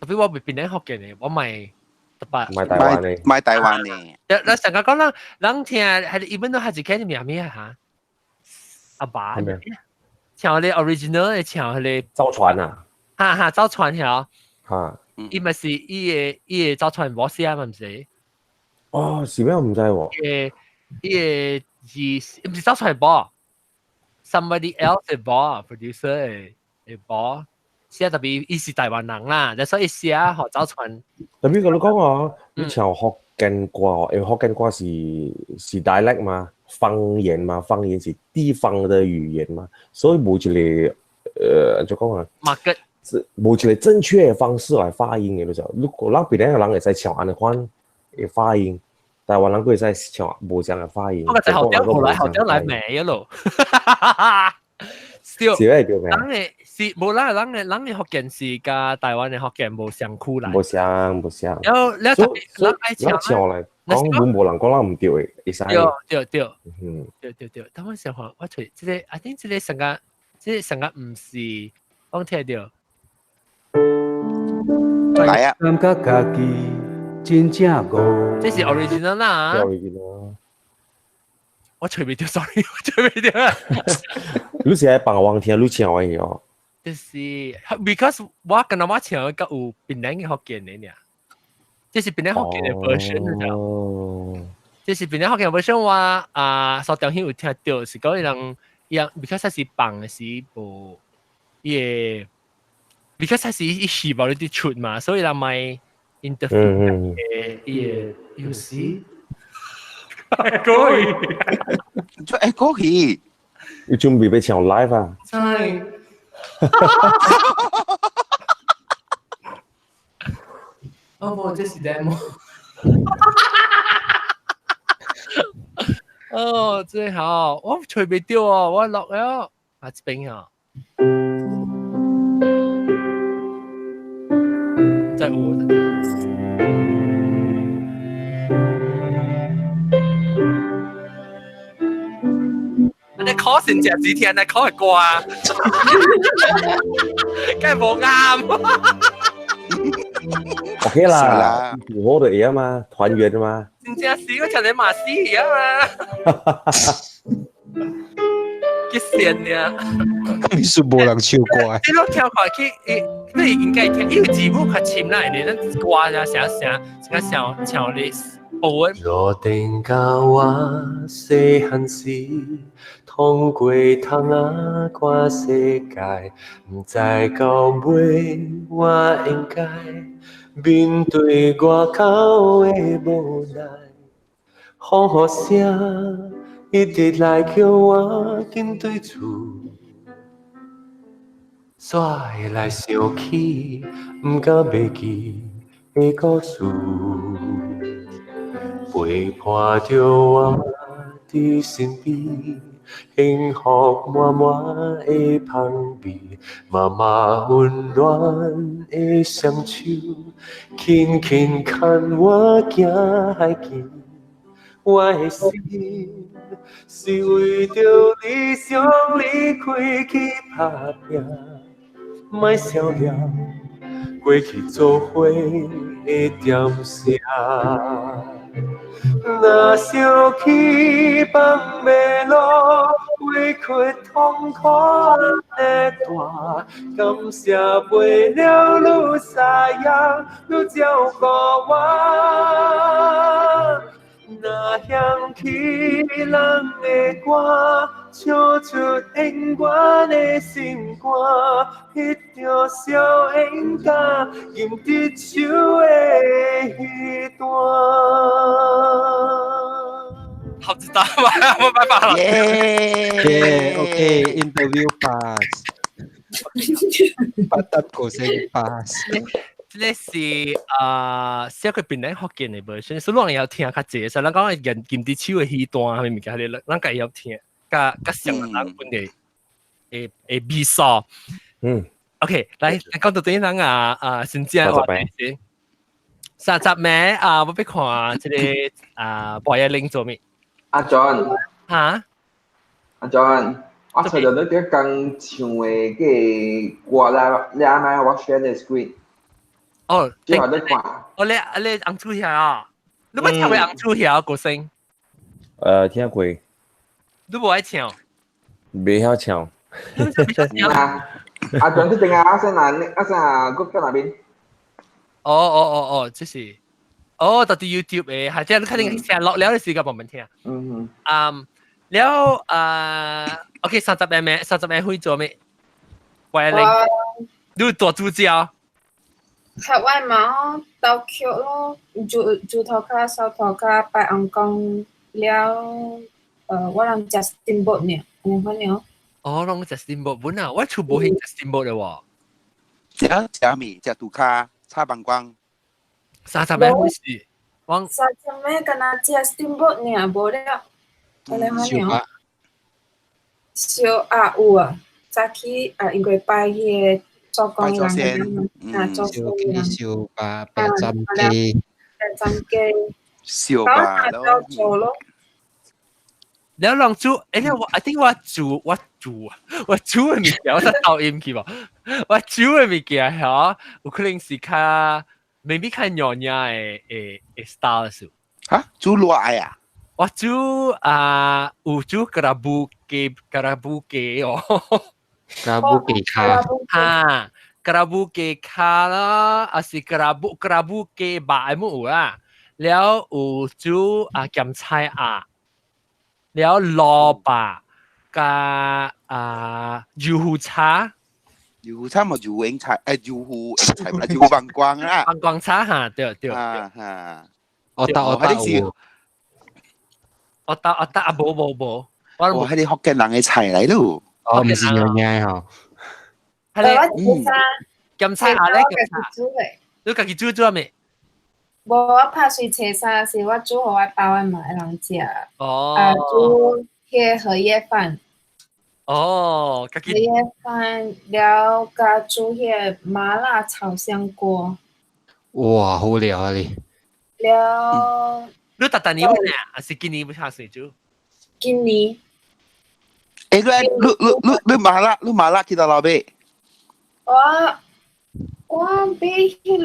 特別我邊啲福建嘅，我咪特別。買台灣嘅。買台灣嘅。你成日講人聽係一般都係自己名咩嚇？阿爸。唱你 original 嘅唱你。周傳啊。嚇，周傳嚇。嚇。伊咪是伊個周傳冇寫嘛唔是？哦，是咩？我唔知喎。伊個唔是周傳播 ，somebody else 嘅播 ，producer 嘅播。寫特別伊是台灣人啦，所以寫學周傳。特別你講啊，你唱福建歌，因為福建歌是 dialect 嘛，方言嘛，方言是地方的語言嘛，所以冇一個就講啊，冇一個正確嘅方式來發音嘅，就如果咱別個人會使唱安尼款嘅發音，台灣人佢會使唱冇這樣嘅發音。我就後點來美咯。是咩叫咩？人嘅是冇啦，人嘅福建是加台灣嘅福建冇相คู่嚟。冇相。有你特別人愛唱嚟，講冇人講啦唔對嘅，會使。對。等我想下，我除即係，I think 即係成個唔是講聽到。嚟啊！感覺家己真正戇。這是 original 啦。我隨便掉 ，sorry， 我隨便掉。你是喺幫我聽，你唱嘅哦。就是 because 我跟我唱嘅有邊兩個福建嘅呢？這是邊兩福建嘅 version 哦。這是邊兩福建 version 我所調有聽到是講人樣 because 係幫嘅是部嘢 because 係一時冇啲出嘛，所以人咪 interview 嘅嘢有時。可以。你準備要唱 live 啊？係。哦，這是 demo。哦，最好，我隨便掉啊，我落咗啊，這邊啊。再我。你考成隻字聽，你考係掛，梗係冇啱。OK 啦，我哋嘢啊嘛，團圓啊嘛。真正死我唱你馬死啊嘛，幾線啊！你說冇人唱歌啊？你攞跳下去，你應該聽，因為字幕較深啦，你咱歌啊成唱你報啊。若定甲我細漢時，通過窗仔看世界，毋知到尾我應該面對外口的無奈，風雨聲一直來叫我緊對厝，煞會來想起毋敢袂記的故事，陪伴着我佇身邊。幸福滿滿的香味，媽媽溫暖的雙手，輕輕牽我行海邊。我的心是為着理想離開去打拼，莫想了過去做伙的點聲。若想起放袂落，委屈痛苦的大，感谢为了你啥样，你照顾我。那响起人的歌，唱出永远的心肝，迄条小演家，任得手的彼段。好知道吗？没办法了。耶，OK，interview pass，八達個聲 pass。呢是小佢邊咧福建嘅 version，所以我哋有聽較濟，所以咱講人劍啲手嘅戲段係咪物件咧？咱家有聽，甲上人本嘅比賽。OK， 來講到對咱先知話題先。30名我俾看即個博野玲做咩？阿 John， 嚇？阿 John， 我找到你啲剛唱嘅嘅歌啦，你啱啱我 share 嘅 screen。哦，之後你看，你紅豬橋啊？你冇聽過紅豬橋個聲？聽過。你冇愛唱？未曉唱。阿 John 去邊啊？阿先嗰個那邊。哦，這是。到底 YouTube 嘅，係即係你肯定成日落了嘅時間冇問題啊。แล้วโอเค30名會做咩？喂，你做主角。客外嘛，到橋咯，住頭卡、收頭卡、擺紅光了，我諗食 steamboat 呢，你看呢？哦，攏食 steamboat 本啊，我全部興食 steamboat 嘅喎。食米食杜卡叉棒光。30名會是，我30名敢若食 steamboat 呢，無了，你看呢？燒有啊，早起應該擺迄個。做工人做燒雞燒吧，白斬雞，燒吧咯。แล้วลองจูเนี่ยI think ว่าจู嘅物件，我真抖音去喎。我จู嘅物件嚇，有可能是較 maybe 較娘娘嘅 style 數。嚇？จู羅愛啊？我จู有จูกระบุเก哦。กระบุเกคกระบุเกคาแล้วสิกระบุเกบะไม่รู้อ่ะแล้วจูแกมไช่แล้วลอบะกับยูหูชา冇ยูเองชายูหูเองชายูบางกวางอ่ะบางกวางชาฮะ對我答冇我喺啲福建人嘅菜嚟咯。我唔是娘娘吼。係你咁差咧，你自己煮未？無，我拍水切沙是我煮互我包嘅嘛，人食。煮迄荷葉飯。荷葉飯了，加煮迄麻辣炒香鍋。哇，好料啊你！了。你特年咩啊？是今年要拍水煮？今年。你麻辣去到哪邊？我買迄個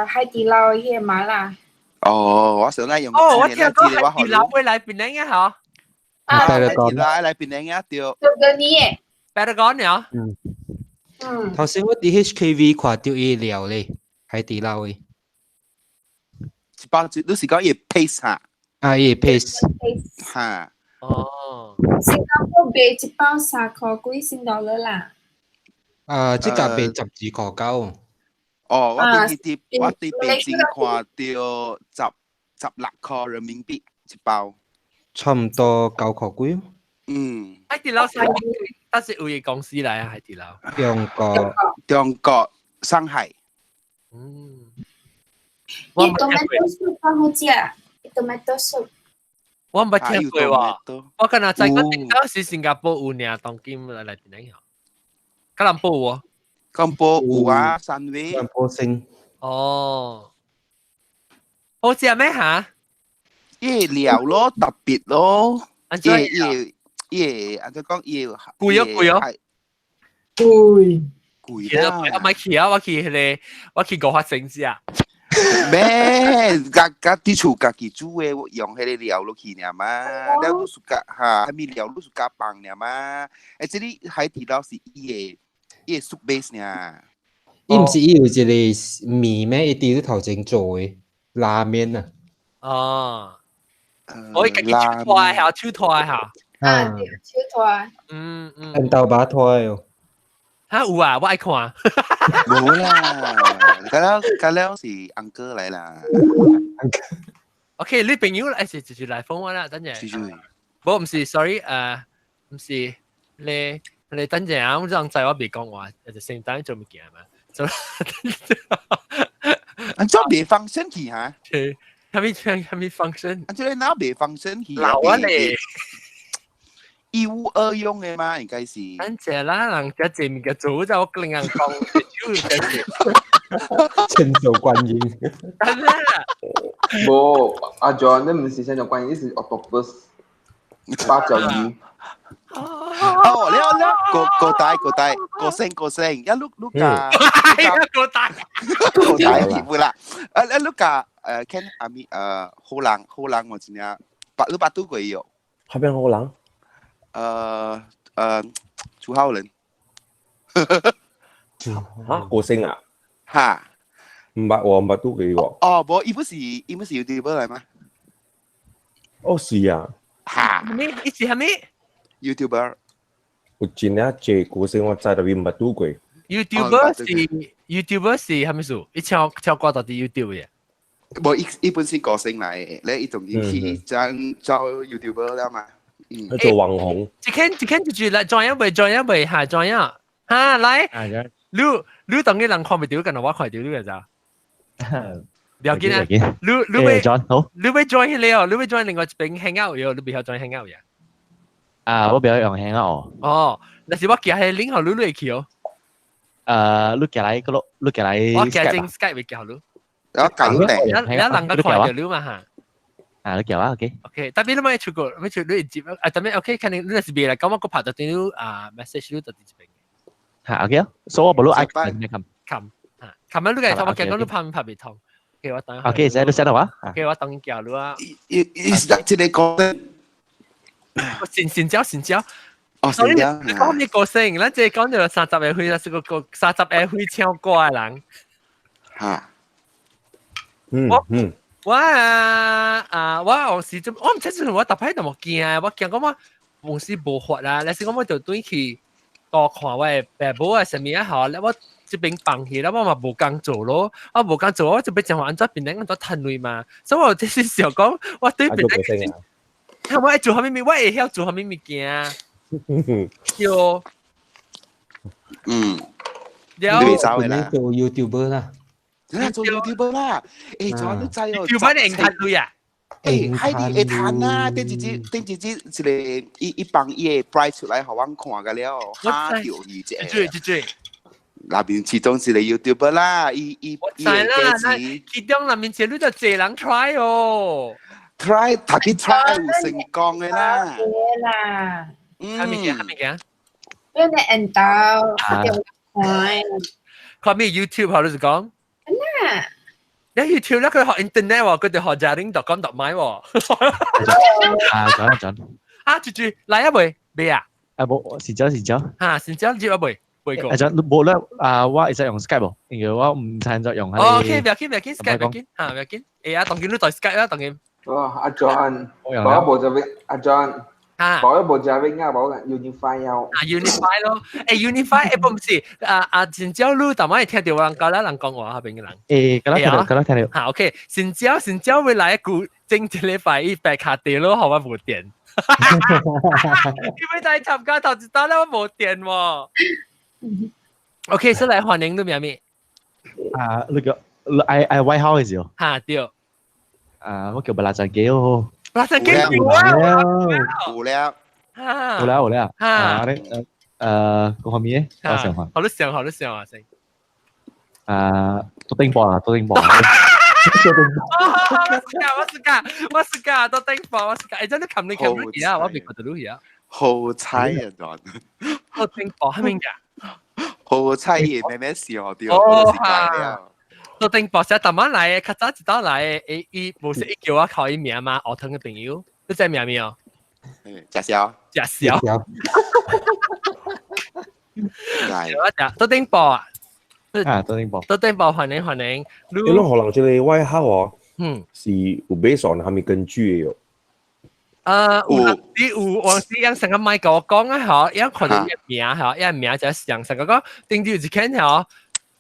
海底撈迄個麻辣。哦，我想嚟用。我聽過海底撈會嚟檳城嘅嗬。海底撈嚟檳城嘅對。對你嘅。白得講了。頭先我喺 HKV 看到伊料咧，海底撈嘅。一包你是講伊 paste 啊？伊 paste。嚇。新加坡賣一包3塊幾新dollar啦。即個賣12塊9。我哋北京看到16塊人民幣一包，差唔多9塊幾。海底撈是有嘢公司嚟啊？海底撈。中國上海。伊 tomato soup 好食，tomato soup。我唔捌聽過喎，我可能在嗰陣當時新加坡有呢，當今嚟邊樣？吉隆坡喎，吉隆坡有啊，三位。吉隆坡星。哦，好食咩嚇？伊料咯，特別咯，安怎講伊貴哦，貴啦。我咪去啊，我去嗰個我去5發星食。咩？家啲厝家己煮嘅，用迄個料落去呢嘛。แล้วรู้สึก哈，มี料รู้สึกปัง呢嘛。即係海底撈是伊個 soup base 呢。伊毋是伊有一個麵咩？伊啲頭前做嘅拉麵啊。哦，我家己手拖下，手拖下。啊，對，手拖。按豆把拖哦。嚇有啊，我愛看。冇啦，嗰了是安哥嚟啦。OK， 你朋友誒就來訪我啦，等陣。我唔是 ，sorry， 唔是你等陣啊，我讓在我未講話，就聖誕做物件嘛。安怎未放身去哈？還沒放身。安怎你哪未放身去？老啊你！一物二用嘅嘛，應該是。等陣啦，人家前面嘅組就我另人講，千手觀音。係啦。冇阿 John，你唔是千手觀音，是 octopus 八爪魚。哦，你個聲，一碌架，個大會啦，一碌架，can 阿咪好冷，我知呀，八度鬼有，後邊好冷，朱浩人，嚇個聲啊，嚇，唔係喎，唔係都幾喎，哦，冇，伊不是 YouTuber 嚟嗎？哦是啊，嚇，咩？一時係咩 ？YouTuber。我見啊，這個聲我知道唔係都貴。YouTuber 是係咩數？一跳過到啲 YouTube 嘅。冇，一本是歌星嚟嘅，你一種去做 YouTuber 啦嘛。做網紅。一看就來 join 一下 join 啊！嚇來，你當嘅人看唔到㗎，我看到你㗎咋？了解啊！你會 join 你哦，你會 join 另外一邊 hang out 嘅，你邊有 join hang out 嘅？我比較用 hang out。哦，但是我寄係領後你嚟去哦。你寄來嗰度，你寄來。我寄正 Skype 會寄你。我搞你，一人個看到你嘛嚇。你寄啊 ，OK。但係你咪出過，咪出你接啊，但係 OK，肯定你係別嚟，咁我個拍到對你message 你到啲邊嘅。OK 啊，所以我冇攞 icon 嘅琴日你嘅我見到你拍別痛。OK， 我等。OK，你 set 到啊 ？OK， 我等叫你啊。即係講。善交，哦，善交。你講咩個性？咱即係講到30個會，是個30個會唱歌嘅人。嚇。我有時就我唔知係我特別都冇驚，我驚講我公司無法啦，但是我就對去多看我嘅爸母啊，什麼也好，我這邊放棄啦，我嘛無工做咯，我無工做，我就俾正話按照邊咧按照攤位嘛，所以我即係時候講，我對邊咧。我會做下咩？我會曉做下咩物件？有，你未走嘅啦。做 YouTuber 啦，做 YouTuber 啦。仲有你知哦。YouTuber 你睇佢啊？喺啲會睇啦，頂住一個一幫伊個 price 出來，互我看個了，嚇掉伊隻。追。那邊始終是你 YouTuber 啦，伊個價其中那邊前你就濟人 try 哦。try 特別 try 有成功嘅啦。係咪嘅？因為你到看咩 YouTube 好你就講。你 YouTube 咧佢學 internet 喎，佢哋學jaring.com.my 喎。準。住嚟一杯咩啊？冇時咗。先接一杯。準冇咧我係用 Skype 喎，因為我唔趁咗用。OK，唔要緊 Skype 唔要緊。當然你在 Skype 啦，當然。阿 John，講一部就俾阿 John，講一部就俾阿寶 Unify 有。Unify 咯，Unify 唔是前朝你同埋聽到人講啦，人講話下邊嘅人。咁啦聽到。OK，前朝會來一股整一禮拜一百卡電咯，好我冇電。因為在參加頭一單咧，我冇電喎。OK，所以嚟歡迎你咩咩？那個I White House 嘅時候。嚇對。我叫belasan keo. Belasan keo. Ulah. Ulah. Kau kami Kau siapa? 好你想啊，先。都頂波。我是噶，都頂波，我是噶。真係冚你而家，我別覺得你而家。好彩啊，John。我頂波係咪㗎？好彩嘢咩事我掉。多丁博士特晚嚟，較早一道嚟，伊無是伊叫我考伊名嘛，學堂嘅朋友，你知名未有？食笑，食笑。係啊，多丁博啊！啊，多丁博，多丁博歡迎歡迎。你攏可能即個外號哦，是有 based on 係咪根據嘅？有王子樣成個麥甲我講啊，嗬，因看到伊名嗬，伊名就上成個講，頂住一間嗬，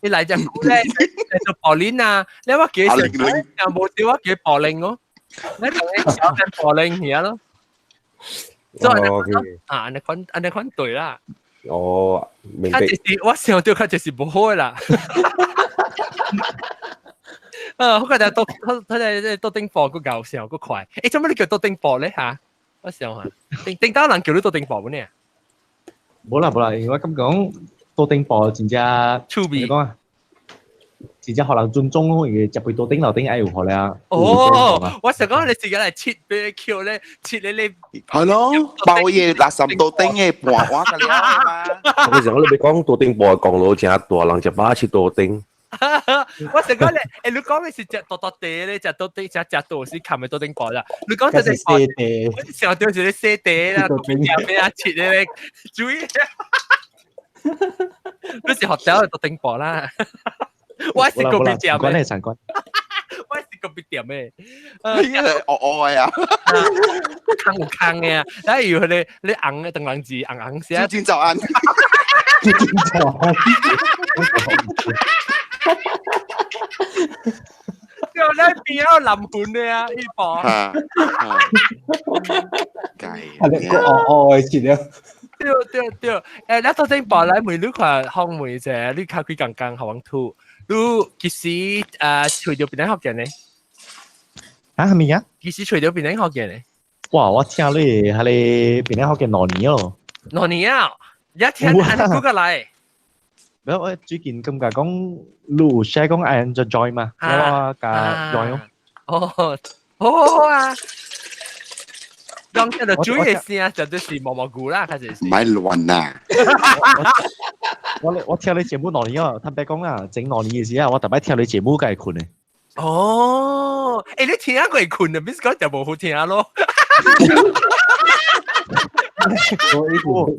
你來隻股咧，做柏林啊，你話幾時？又冇少話幾柏林哦，你同你小隻柏林嘢咯。所以啊，你看對啦。哦，明白。就是我想到佢就是唔好啦。我覺得多丁博個搞笑個快。誒，做乜你叫多丁博咧嚇？我想下，丁單人叫你多丁博咩？冇啦，如果咁講，多丁博真正趣味。講啊，真正學人尊重咯，而入去多丁樓丁愛學啦。哦，我想講你自己嚟切俾你叫咧，切你。係咯，包嘢垃圾多丁嘅白話㗎啦嘛。我想你講多丁博講到正大人只把切多丁。我成講你講嘅是隻多地咧，隻多地隻多是冚嘅多丁博啦。你講隻多地，我成日對住你寫地啦，邊俾阿切咧，注意。嗰時學咗去多丁博啦。我係個別點咩？神關。我係個別點咩？我啊，坑嘅啊！例如佢你硬嘅鄧冷字硬寫。轉就硬。之後咧變咗個臨盤咧啊！呢波。計。係你個嘅切了。對，你多丁博嚟每你看學每隻，你看佢剛好玩吐。你其實除咗邊啲學嘅呢？啊，係咪啊？其實除咗邊啲學嘅呢？哇！我聽你係你邊啲學嘅羅尼哦。羅尼啊！一聽係嗰個嚟。我最近咁架講路 share 講 I enjoy 嘛，我架 join 哦，好啊！講起就主要先啊，就係蘑蘑菇啦，開始。唔係亂啊！我聽你節目羅尼啊，坦白講啊，整羅尼嘅時啊，我特別聽你節目梗係困嘅。哦，誒，你聽下佢係困啊，邊個就冇好聽咯。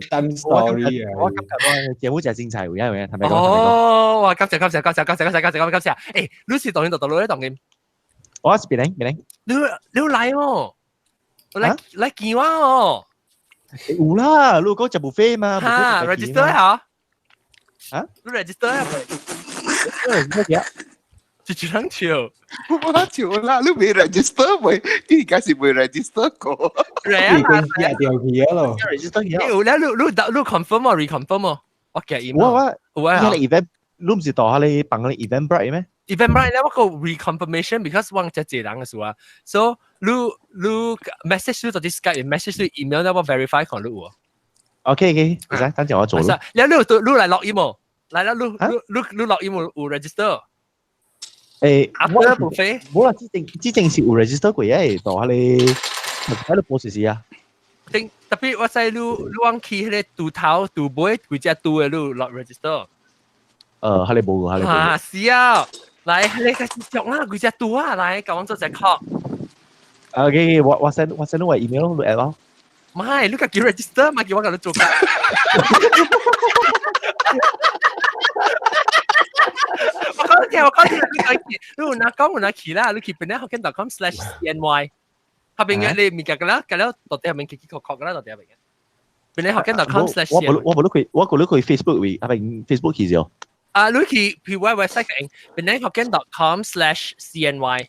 單 story 啊！我今日我節目就係精彩會，因為坦白講。哦，哇！感謝！誒，你是當年讀到呢當年？我係邊領？你嚟哦！嚟見我哦！有啦，你講就部飛嘛？嚇 ，register 下。啊？你 register 下佢。乜嘢？住兩條。我條啦，你未 register 未？啲而家是未 register 過。嚟啊！掉嘢咯。register 嘢。你 confirm 啊 ，reconfirm 啊。我嘅 email。我你 event， 你唔是到下你辦個 event bright 咩 ？event bright 咧，我個 reconfirmation because 我只係人嘅數啊。So 你 message 你到啲 Skype，message 你 email 咧，我 verify 看你喎。OK，唔使，等陣我做咯。你嚟落 email，嚟啦，你落 email 有 register。誒，冇啦，之前是有 register 過嘅，到下你喺度報時事啊。特別我使你往去迄個頭尾幾隻嘅你落 register。喺你報嘅，啊，是啊，嚟你開始講啦，幾隻啊，嚟講做隻 call。OK，我 send 你個 email 咯，你 add 咯。唔係，你個叫 register，咪叫我咁樣做㗎。我講你有拿起啦，你去邊咧hokkien.com/cny，下邊嘅你咪夾㗎啦，到底下邊結確㗎啦，到底下邊嘅。邊咧hokkien.com/cny。我覺得佢 Facebook 會，下邊 Facebook 其實。你去 website 嘅，邊咧hokkien.com/cny。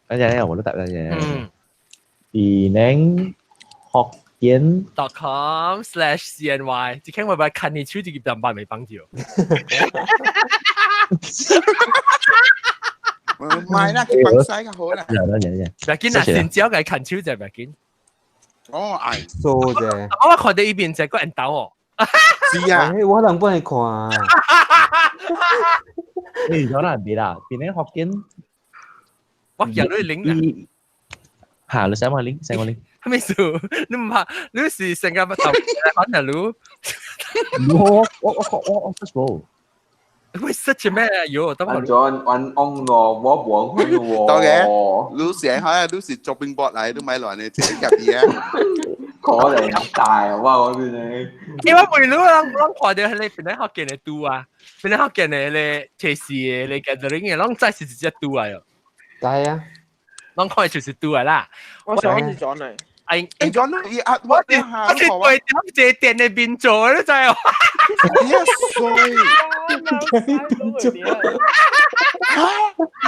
等陣我都答等陣。邊咧hokkien.com/cny，只聽我咪近年超級特別未幫住。唔係啦，佢幫曬嘅好啦。白見啊，先只有係近超就白見。哦，係。數啫。我看到呢邊就個人鬥哦。是啊。我能幫你看啊。你咗啦，別啦，邊咧hokkien。我有啲領啊。你send我link，send我link。係咪數？你唔怕？你是成個頭可能你？我 Facebook。喂，search 咩有？等我。John 玩 on 咯，我玩佢喎。當嘅，你成下你是做兵博嚟都買來你自己入啲啊。可能大啊！哇，我哋因為每路咱看到你邊啲學見嘅多啊，邊啲學見嘅你斜視嘅你 gathering 嘅，咱真係直接多啊喲。係啊，咱看就是多啊啦。我想是咗嚟。你講你啊，我哋下我哋對點借店嘅邊做咧，真係。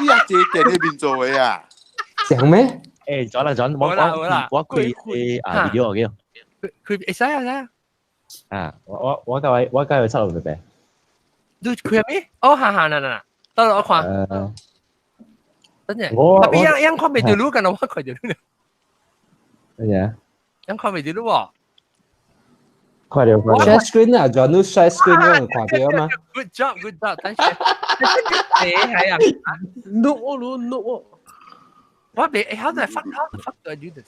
你啊借店呢邊做嘅啊？講咩？誒，咗啦咗，我佢啊 video 嘅。佢會使啊？啊，我教佢出嚟嘅。你佢係咩？哦，係，嗱，得啦，我看。真嘅。我樣看未到路㗎，我看到路。乜嘢？樣看未到路喎。快點！share screen 啊，仲有 share screen 嗰個看到嘛 ？Good job，等陣。你係啊 ？No。我俾 how the fuck do I do this？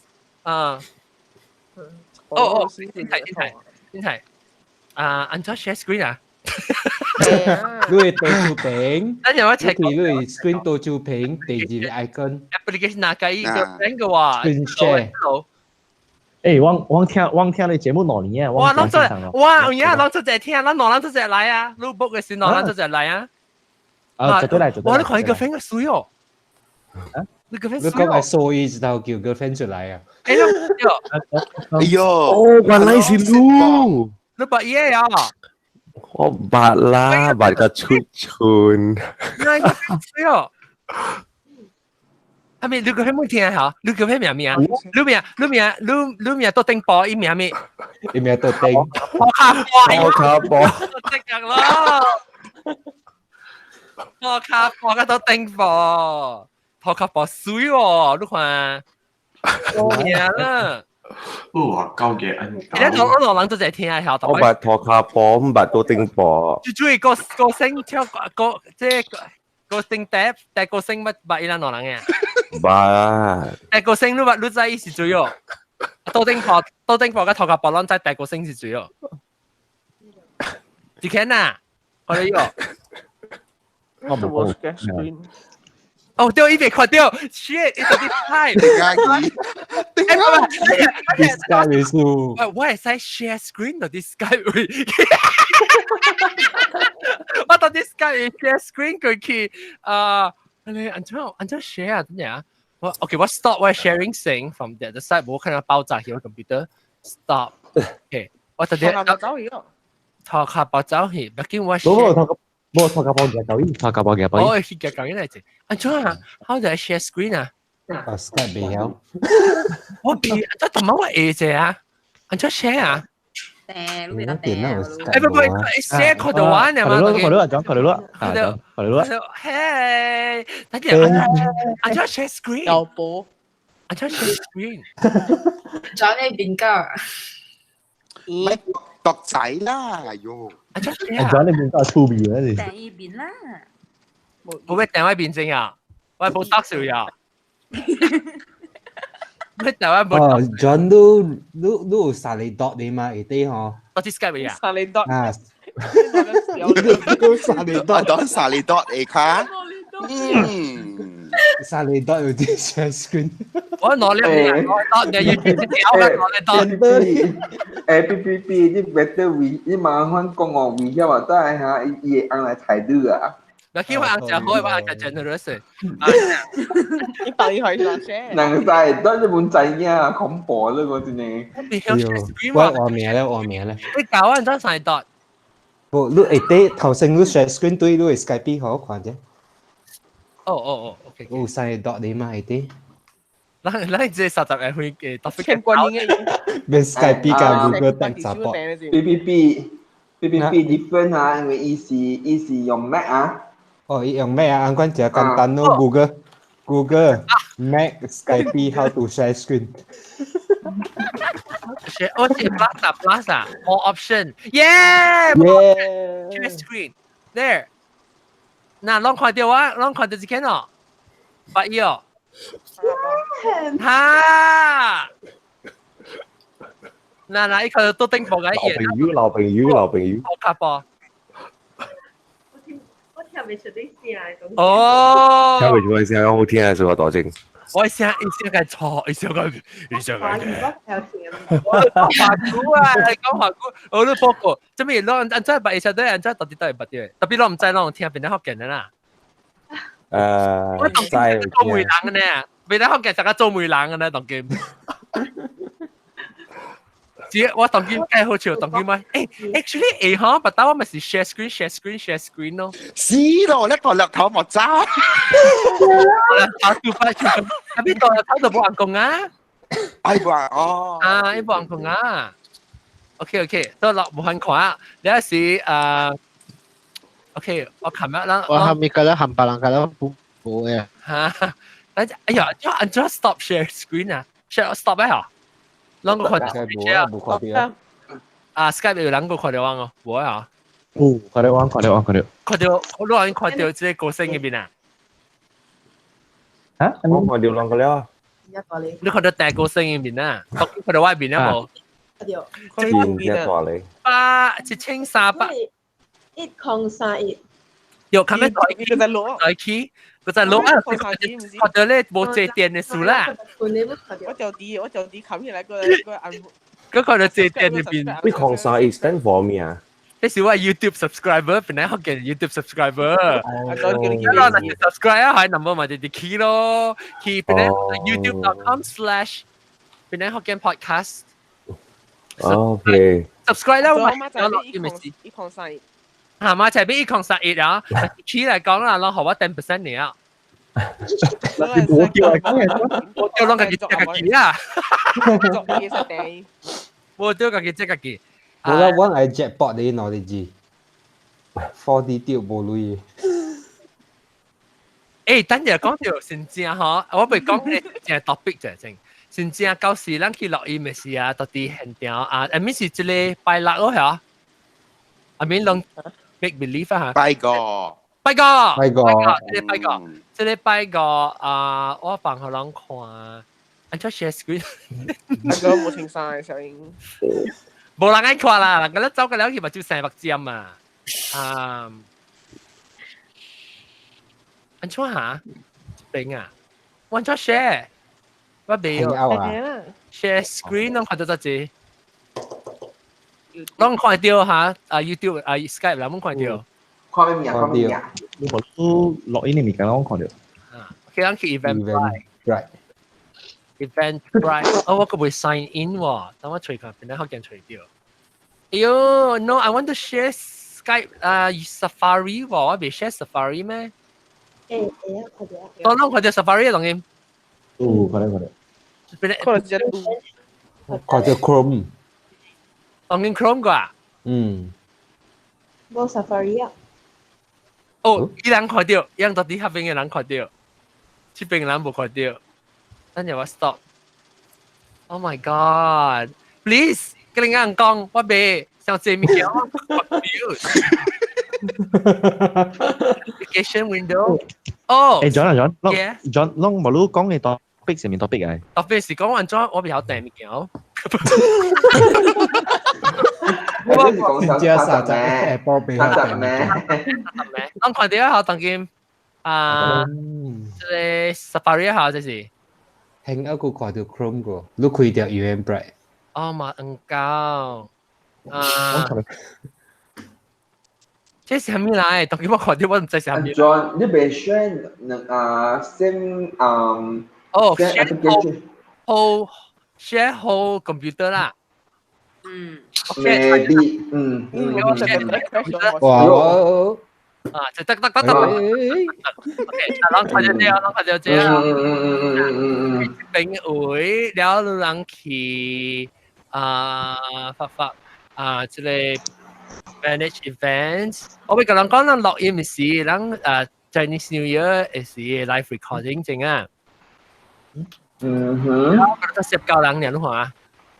先睇。按咗 share screen 啊？你係多照片，等陣我check。你係 screen 多照片，第二 icon。application 哪個一個人嘅話 ？screen share。誒，我聽你節目哪年啊？哇，攞出哇，而家攞出隻聽，攞攞出隻嚟啊 ！notebook 嘅時攞攞出隻嚟啊！絕對嚟，哇！你看你個 friend 嘅水哦，你個 friend 水哦，你講係所以就叫個 friend 出嚟啊！哎呦，哦，原來是路，你白嘢啊！我白啦，白個出春，那個 friend 水哦。係咪你個 friend 冇聽下？你個 friend 名啊？你名多丁波，伊名咩？伊名多丁。我卡波。即刻咯！我卡波個多丁波，我卡波水喎，你看。多名啦。哇，夠嘅恩。而家我落人都係聽下，我白托卡波，唔白多丁波。最中意個聲跳個即係個聲碟，但個聲乜白伊拉落人嘅。吧，但個聲都你知是最哦，多丁婆嘅頭殼波浪在但個聲是最哦。你看呐，我哋呢個。我冇。哦，對，一邊看到 ，shit，it's a bit high。This guy is who？我係使 share screen 到 this guy 會。我到 this guy 會 share screen 佢去你按照 share 啊，點樣？OK，我 stop 我 sharing thing from the other side，我看到爆炸去我 computer stop。OK，我特別頭殼爆走去，畢竟我 share。冇托卡包嘅抖音，托卡包嘅抖音。我係嘅抖音嚟啫。按照啊 ，how do I share screen 啊？Skype 未有。我別，即係同埋我 A 啫啊，按照 share 啊。電腦 Skype。不 share 佢度玩啊嘛。佢都講，佢都。嘿，等陣按照 share screen。有播。按照 share screen。仲有你邊個？咪獨仔啦，喲！按照 share。仲有你邊個粗鄙啊你？第二邊啦。我咩定位變正啊？我係冇得笑呀。咩定位冇？哦 ，John 都沙利多你嘛，啲嗬。多啲 Skype 呀。沙利多。啊。都沙利多，當沙利多嚟卡。沙利多有啲 share screen。我攞呢個，你要變屌啦，攞你多。PPP 啲 better 位，啲麻煩講我位嘅話，都係嚇嘢按嚟睇到啊。嗱，因為按就好，我按就 generation。你到底可以講咩？能曬都係本仔呀，恐怖啦嗰啲呢。我名咧。你搞啊，真係多。你啲頭先你 share screen 對你 Skype 好看啫。OK。沙利多你嘛啲。嗱，即係實習係去特別傾過年嘅。咩 Skype 㗎 Google 定雜博。PPP different 嚇，因為伊是用 Mac 啊。哦，用咩啊？按關就簡單咯，Google Mac Skype how to share screen。哦，係 Plus 啊 ，more option，yeah，share screen there。嗱，攏看到啊，攏看到一件哦，八億哦。哈！嗱，依個都丁博嘅嘢。劉bình宇。我卡波。未出啲聲咁。哦，聽佢做嘅聲好聽啊，做個大聲。我聲嘅錯，聲嘅華語不有甜。華語啊，講華語，我都報過，做咩攞？安真係白，其實都係安真到底都係白啲，特別攞唔知攞聽邊啲學嘅啦。我當見做梅人嘅呢，邊啲學嘅成日做梅人嘅呢，當見。我當見計好似當見咩？actually 嚇，不但我咪是 share screen 咯。是咯，你個laptop冇走。tapi kalau tahu dah buat angkong ah. Ai buat oh. Ai buat angkong ah. Okay. So lah bukan kau ah. Dia si okay, 我琴日啦。我後面嗰粒冚唪唥嗰粒補嘅。嚇！哎呀，就 stop share screen 啊，share stop 啊。兩個看到。啊 ，Skype 有兩個看到啊，我啊。哦，看到，看到，我攞人看到即係個聲入邊啊。嚇？我看到兩個了。你看到大個聲入邊啊？看到外邊啊冇？1300。有看到台機？台機？嗰隻攞啊！看到咧冇借電嘅數啦。我就啲冚起來個按。嗰個就借電入邊。你講啥 stand for 咩啊？你是話 YouTube subscriber，本來學嘅 YouTube subscriber。咁你 subscribe 啊，係 number 咪就啲 key 咯 ，key 本來 youtube.com/ 本來學嘅 podcast。OK。subscribe 啦，我咪就係一抗晒。係嘛？就係俾101啊 ，key 嚟講啦，攞學我10% 嚟啊。我叫嚟講嘅，我叫攞個key啊。作嘢實地。我叫個 key 即個 key。我覺得揾係 jackpot 你攞嚟知，4D 掉冇類。等陣講條先知啊！嗬，我咪講誒，淨係 topic 就係正。先知啊，舊時咱去錄音嘅時啊，到底現條啊，係咪是即個拜六咯？係啊？I mean 攏 make believe 啊！拜個，即係拜個啊！我放佢人看，安怎 share screen？阿哥冇清晒小英。冇人愛看啦，人哋走個了去咪就成百針啊！安怎下？邊啊？我安怎 share？我未有 share screen， 攏看到得字，攏看到嚇YouTube Skype 啦，攏看到。看咩啊？看咩啊？你冇都落音你咪講我看到。佢講去 Eventbrite。我可唔可以 sign in 喎？等我隨佢，變得好驚隨掉。哎呦 ，no， I want to share Skype Safari 喎，我未 share Safari 咩？當佢哋 Safari 當然。看到。看到 Chrome。當然 Chrome 㗎。冇 Safari 啊。哦，依人看到，依人到底下邊嘅人看到，呢邊嘅人冇看到。等陣我 stop。Oh my god！ Please，跟你啱講，我未想借物件，我 confused。Application window。哦。John，攏冇攞講嘅topic 上面 topic 嘅。topic 是講完咗，我比較訂物件。我講只沙仔嘅波比較訂咩？我看到一下當見即係 Safari 一下，即是。聽一個看到 Chrome 個，你開掉 Eventbrite。哦，嘛唔夠。這是咩嚟？當見我看到我唔知係咩。John，你未選same share 好 computer 啦。maybe，哇！就得。OK，咱看到這。邊位了人去發即係 manage events。我會甲人講，咱錄音時，咱Chinese New Year 是 live recording 正啊。我覺得攝教人人話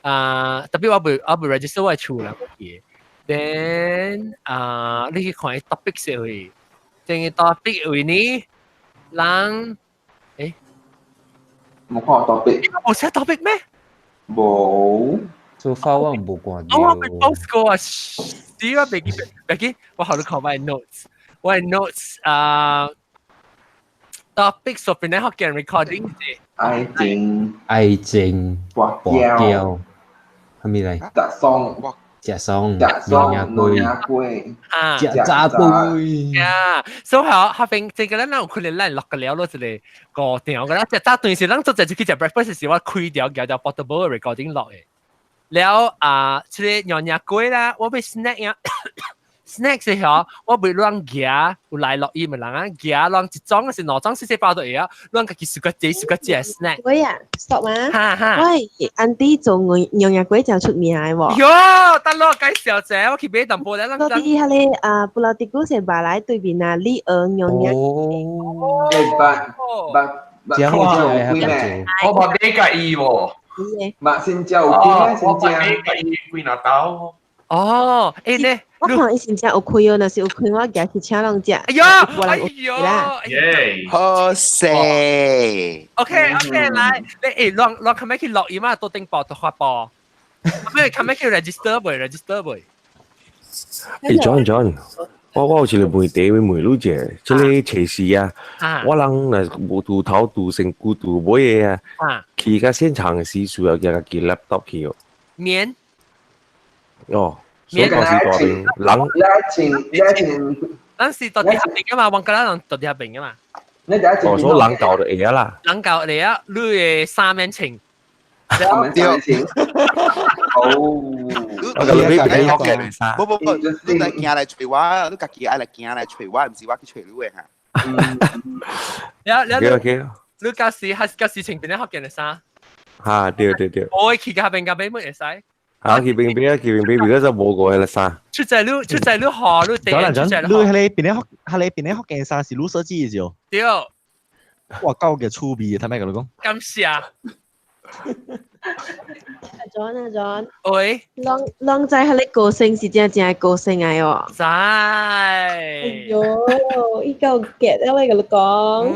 特別我會 register 我厝啦嘅。Then 你去看 topic 社會，正嘅 topic 為呢，人冇看 topic， 冇寫 topic 咩？冇。So far 我冇關掉。我 post 過啊，只我未記，我後頭看埋 notes，我 notes topic 所邊咧學嘅 recording 是愛情滑橋係咪嚟？食餸娘粿食炸粿所以後邊這個咧，我佢哋咧落個料咯，就嚟個條嘅啦。食炸粿時，咱做就去食 breakfast 時，我開掉叫做 portable recording 落嘅。แล้ว即係娘粿啦，我俾 snack 啊。snack 時候，我會亂夾，有來落意咪人啊，夾亂一裝是兩裝細包到嘢啊，亂自己自己食 snack。喂啊，stop 嘛！哈哈。喂，Andy 做娘惹粿真出名嘅喎。喲，得咯，介紹者，我去俾淡薄咧。到底係你布拉迪古成擺來對面啊，李娥娘惹。哦。之後就係合我話你介意喎。嘛，先叫有幾咧？先我話你介意幾拿刀？哦，誒咧。我看以前真有開哦，若是有開我夾去請人食。哎呀，哎呀，耶！好勢。OK，來，你誒，落係咪去落音啊？多頂包多發包。咩？係咪去 register 未？John，我好似你媒體會媒錄啫，即係隨時啊，我人誒冇杜頭杜成古杜冇嘢啊，佢而家現場時數有嘅機 laptop 去哦。面。哦。所以講是多啲人，咱是到底合併噶嘛？往嗰人到底合併噶嘛？哦，所以人教就嘢啦。人教嚟啊，你嘅三面情。我咁你俾學嘅，不，你嚟行嚟隨我，你家己愛嚟行嚟隨我，唔是我去隨你嘅嚇。你教事係教事情邊啲學嘅嚟啥？嚇，對。我去嘅合併嘅俾乜嘢使？佢並而家就冇過啦啥。出在你學，你第一出在你係邊啲學嘅啥是你設計嘅啫。對。哇，高嘅粗鄙，睇咩嘅老公？感謝。阿 John，喂。浪仔係你個性是真係個性嚟喎。知。哎喲，依個 get 啊，你個講。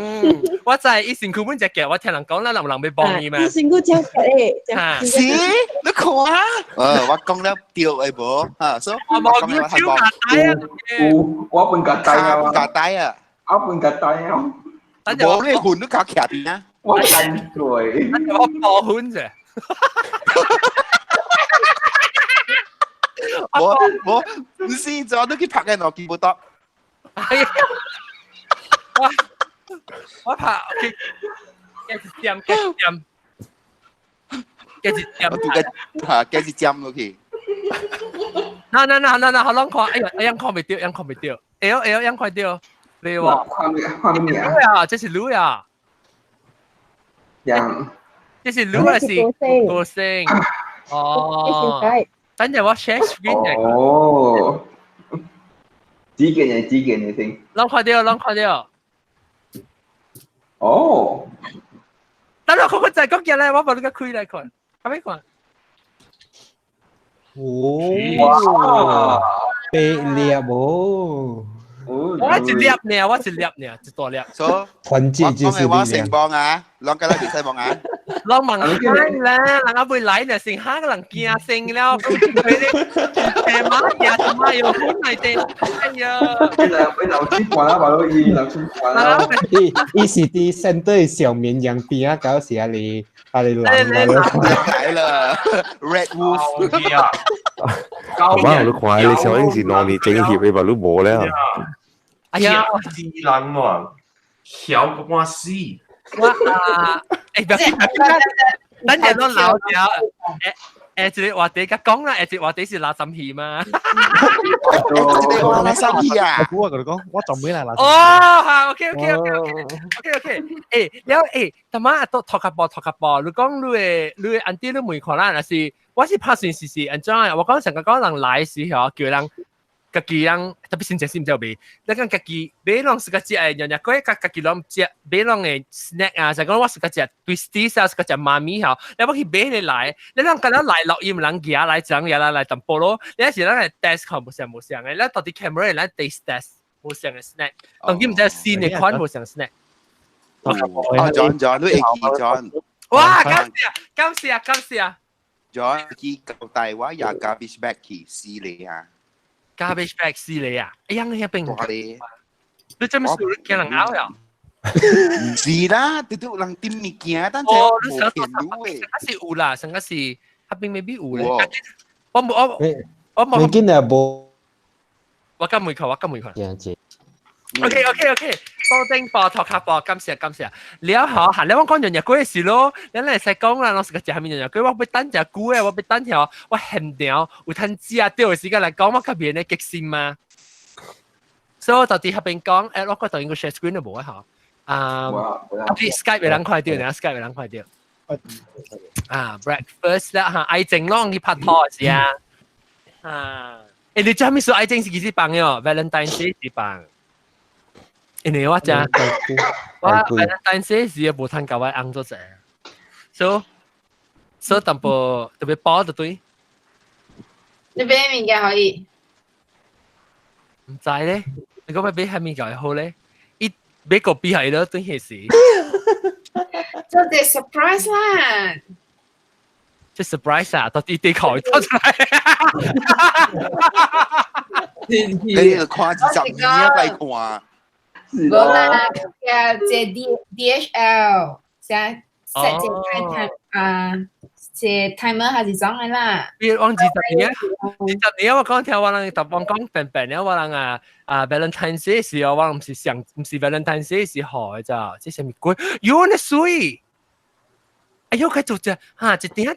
我就係以前佢本隻嘅，我聽人講啦，能唔能俾幫你咩？以前佢隻嘅，是，你看啊，我講了掉誒無，所以我講了係冇，我半格低啊，格低啊，我半格低啊，冇你หุ่น都搞劇邊啊，我真攰，我破หุ่น啫。我唔是咗都去拍嘅我見唔到。我拍嘅點，嘅是尖落去。嗱，好難看，哎呀，樣看未掉，樣快掉，你話？看咩啊？啊，這是女啊。這是女還是個性？哦。等陣我 share screen 嘅。哦。幾件嘢先。兩塊掉。哦。等我嗰個就係嗰件咧，我把呢個開嚟看，係咪看？哇！被獵喎。我一粒呢，一大粒。所以，團結就是力量。我成幫啊，兩個都別使幫啊。兩問開啦，人家會來呢，成下個人驚成了，佢哋誒馬嘢做乜要本嚟定？哎呀！你流出慣啦，話到流出慣啦。伊是啲相對小綿羊邊啊，搞時啊你來了 ，Red Wolf 啊！媽，你快！你上陣時攞你整協，你話你冇咧。哎呀，智能喎，曉個我死。我誒，等陣都鬧咗。誒，話啲講啦，話啲是垃圾戲嘛。垃圾戲啊！我跟你講，我仲未嚟垃圾。哦，係 ，OK。誒，แล้วแต่มาตัวทอกบอ你講你อันที่你ไม่ขอ啦นะ是我是拍算是อันจ้า我講成個講人來時候叫人家己人特別先正先唔知未，你講家己買啷是個隻誒人家家己啷隻買啷嘅 snack 啊，就講我是個隻 twisties 啊，是個隻媽咪後，你要去買你來，你啷個人來落音人寄來整嘢來淡薄咯，你有時咱係 test 看冇上嘅，你到底 camera 咱 taste test 冇上嘅 snack，當然唔知新嘅款冇上 snack。John，你會記 John。哇，感謝。John，記舊大話也 garbage bag 去撕你啊！ garbage bag 撕你啊！哎呀，你邊？你做咩事？你驚人咬呀？唔是啦，你都有人掂物件，但係哦，你冇見到誒。成是有啦，成是下邊未必有咧。哇我冇我冇。你見你冇？我今每佢，我今每佢。樣子。OK，多丁播托卡播，感謝。你好，下你我講人日嘅事咯，你嚟使講啦，我食個下面人日嘅，我俾等隻股嘅，我俾等條，我嫌掉，有吞知啊，掉嘅時間嚟講，我級別咧極先嘛。所以我到底下邊講，我覺得應該 share screen 都冇啊嚇。Skype 會撚快啲，你 Skype 會撚快啲。breakfast 啦嚇，愛情咯，你拍拖時啊。你知咩數愛情是幾時辦嘅？Valentine's Day 是辦。你我講，我 Valentine's Day 是冇通教我啱咗啫。所以特別包就對。你俾面嘅可以。唔知咧，你講咩俾係面嘅好咧？一俾個幣係咯，對件事。做啲 surprise 啦。即 surprise 啊！到底地球出嚟。你哋看20二嚟看。冇啦，借 DHL，先 set 借 timer 還是裝嘅啦。別忘記20年我講聽我人特幫講病咧，我人Valentine's Day 時我唔是 Valentine's Day 時好嘅咋，即係咩鬼？喲你水！哎呦，佢做只嚇一點，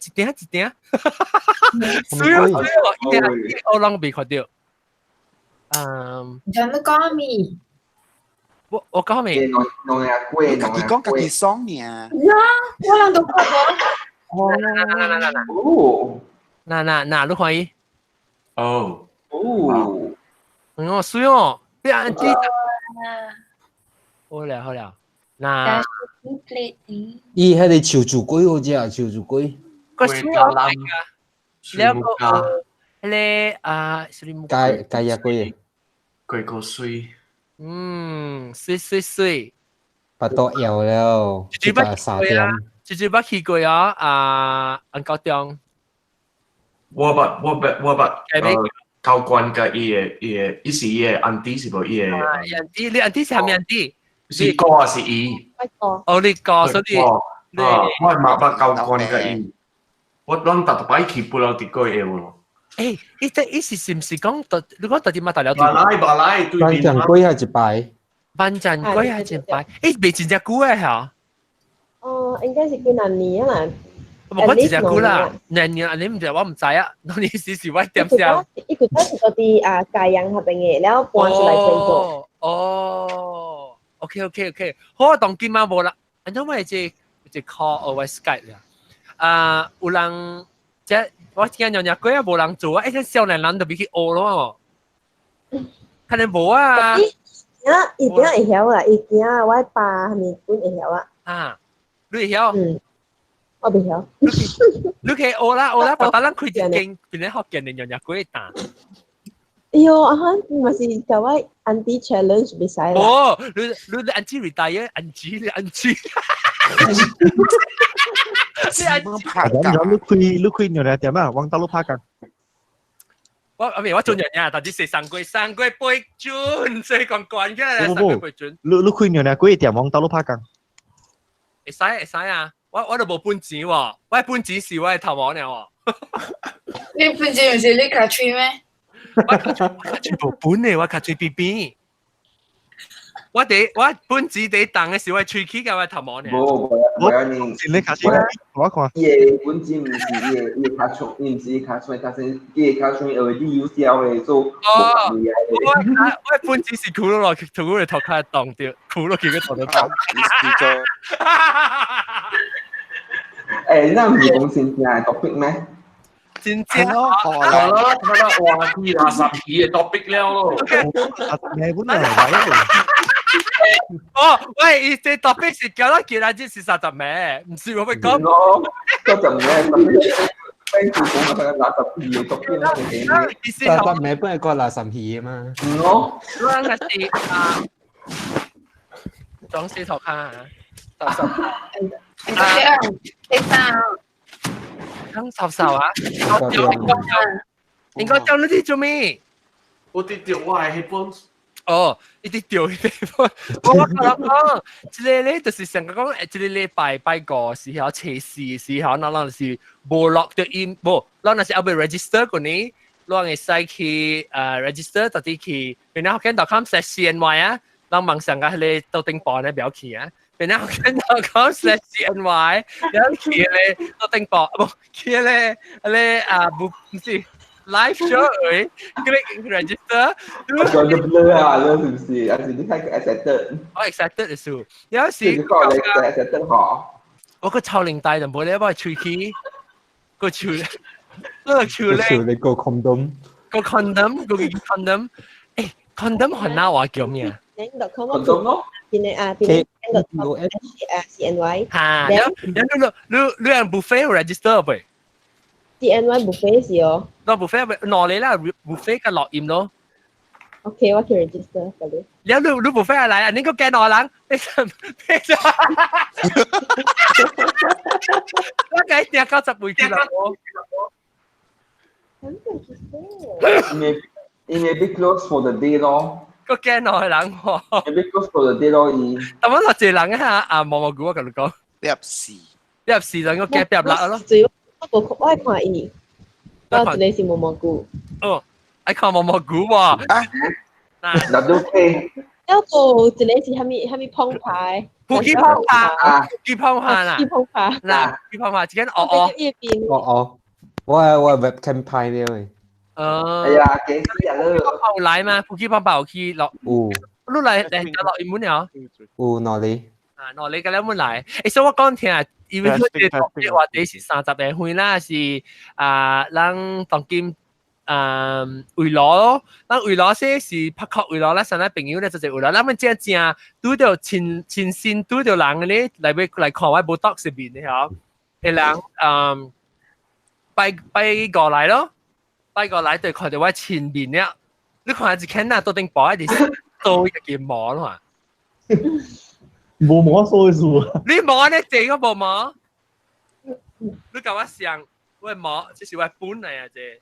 水我啷未看到？仲都講咩？我講未？自己講自己爽呢？我啷都看到。嗱，你看伊。哦。我水哦，你安啲。好了。嗱。伊迄個潮柱龜好似啊，潮柱龜。個水我嚟㗎。兩個雞呀龜。龜個水。水。把刀搖了，即係3點。直捌去過啊，高中。我教官嘅伊是伊嘅安迪是無伊嘅。你安迪是係咪安迪？是哥還是伊？哦，你哥，所以我係冇教官嘅伊。我諗特擺去不了啲個嘢咯。誒，伊是唔是講你講特啲乜大了？馬來，對面。班長龜係一排。班長龜係一排。誒，未真正久嘅嚇。應該是叫哪年啊？我真正久啦，年你唔知我唔知啊，你時我點想？伊個係嗰啲家養下邊嘅，然後搬出來製作。哦 ，OK， 好，當今晚冇啦，因為即 call or Skype 啦。有人即我見人日嗰日冇人做啊，啲少年人就俾佢學咯。睇你冇啊？伊點會曉啦？伊點我爸係咪本會曉啊？你會曉？我未曉。你可以學啦，但係佢就勁，變咗學嘅人日嗰日打。咪是教我 anti challenge 比賽啦。哦，你 anti retire，anti。你開牛奶店啊？往大陸拍緊。我做人呀，但係三季杯轉，所以講關嘅3季杯轉。你開牛奶貴店往大陸拍緊。會使啊！我都冇本錢喎，我係本錢是我係頭網嚟喎。你本錢唔是你卡吹咩？我卡吹冇本嚟，我卡吹 BB。我本錢地當嘅時我係吹起嘅，我係頭網嚟。冇，你卡吹咩？我講。伊本錢唔是伊卡吹，伊唔是卡吹，但是伊卡吹而你有效嘅做。我本錢是苦咯，同佢頭卡當掉，苦咯叫佢頭到當。那唔係講真正嘅 topic 咩？真正咯，係咯，睇下話啲垃圾嘅 topic 了咯。你本來係哦，喂，這 topic 是叫得叫啦，即是30咩？唔是我咪講。30咩？30咩不係個32啊嘛。咯，嗰個是裝死頭卡剛瘦啊！應該將呢啲做咩？我跌掉我係 headphones。哦，一啲掉一啲，我講，即係咧就是成個講，即係禮拜個時候，測試時候，嗱是冇落到 in， 冇，嗱是要被 register 嗰啲，嗱係使去register 到啲去，然後見到佢寫 CNY 啊，嗱網上嘅係到頂磅咧表記啊，然後見到佢寫 CNY，然後佢咧到頂磅，冇佢咧唔知。Live show click register. Còn được blur à, blur là gì? Anh chỉ thấy cái accepted. Accepted 嘅數，有時你講你嘅 accepted 嗬。我個臭靈大就冇咧，幫佢吹氣，個潮咧，你個 condom， 個 condom， 誒 condom 韓文話叫咩啊？你度 condom 咯，邊度 CNY 嚇，你用 buffet register 呗 ？CNY buffet 是哦。攞 buffet 攞你啦 ，buffet 嘅落鹽咯。OK，我去 register 嗰啲。你 buffet 係嚟啊？你個驚我冷，你計定90倍幾啦？Maybe close for the day 咯。個驚我冷喎。Maybe close for the day 咯，但我落住冷一下啊，望望估我同你講。入市就應該夾入啦咯。我係看伊，我你是毛蘑菇。哦，I看毛蘑菇喎。嗱都 OK。有個一個是蝦米澎湃。富基澎湃，富基澎湃啦。富基澎湃。嗱，富基澎湃，只間我係 webcam 拍嘅喂。哎呀，幾時啊咧？後來嘛，富基澎湃去落。你嚟就落門了。哪裡？哪裡嘅咧門嚟？所以我講聽。因為佢哋特別話啲是30年份啦，是咱當今為攞咯，咱為攞些是拍確為攞啦，上來朋友咧就係為攞，咱們正拄到親身拄到人咧嚟看我無讀視頻嘅嗬，嘅人拜過來咯，拜過來對看到我前面咧，你看下看啊，到頂包一啲都一件毛咯嘛。冇摸數數，你摸呢整個冇摸，你咁樣想，喂摸，即是喂本嚟啊啫。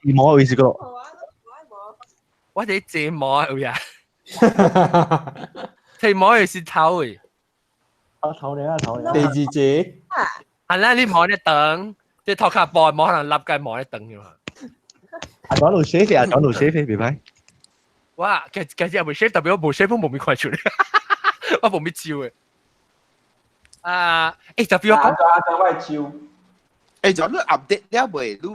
你摸嘅意思個？我哋借摸有呀，睇摸嘅是頭誒。頭嚟啊頭嚟。第二節。係啦，你摸一等，即係頭殼波摸可能笠嘅摸一等嘅嘛。轉到 shape 啊，轉到 shape 明白？哇，其實有冇 shape，特別我冇 shape 冇咪快出嚟，我冇咪照嘅。特別我講我照。就你 update 了未？你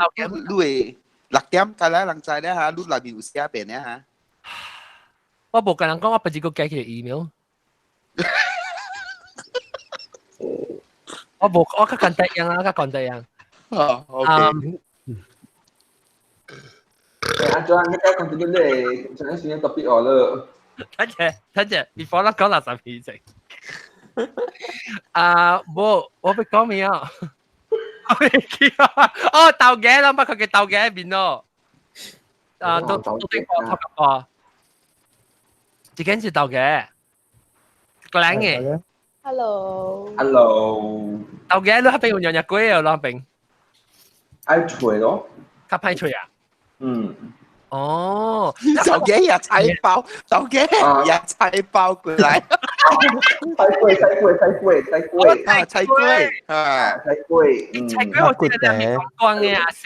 會6點㗎啦，人知咧嚇，你內面有寫邊咧嚇？我冇跟人講，我不知個寄佢 email。我較簡單樣啊，較簡單樣。哦，OK。Joan, kita continue deh. Jangan sini topik orang.睇住，before 我講垃圾事情。冇，我俾講咩啊？哦，豆嘅啦，乜佢嘅豆嘅邊咯？都啲貨，自己是豆嘅，個靚嘅。Hello。豆嘅你喺邊用日龜啊？攞邊？愛吹咯。較派吹啊？哦，手機也菜包，手機也菜包過來。菜龜啊，菜龜，我記得你係講嘅啊，是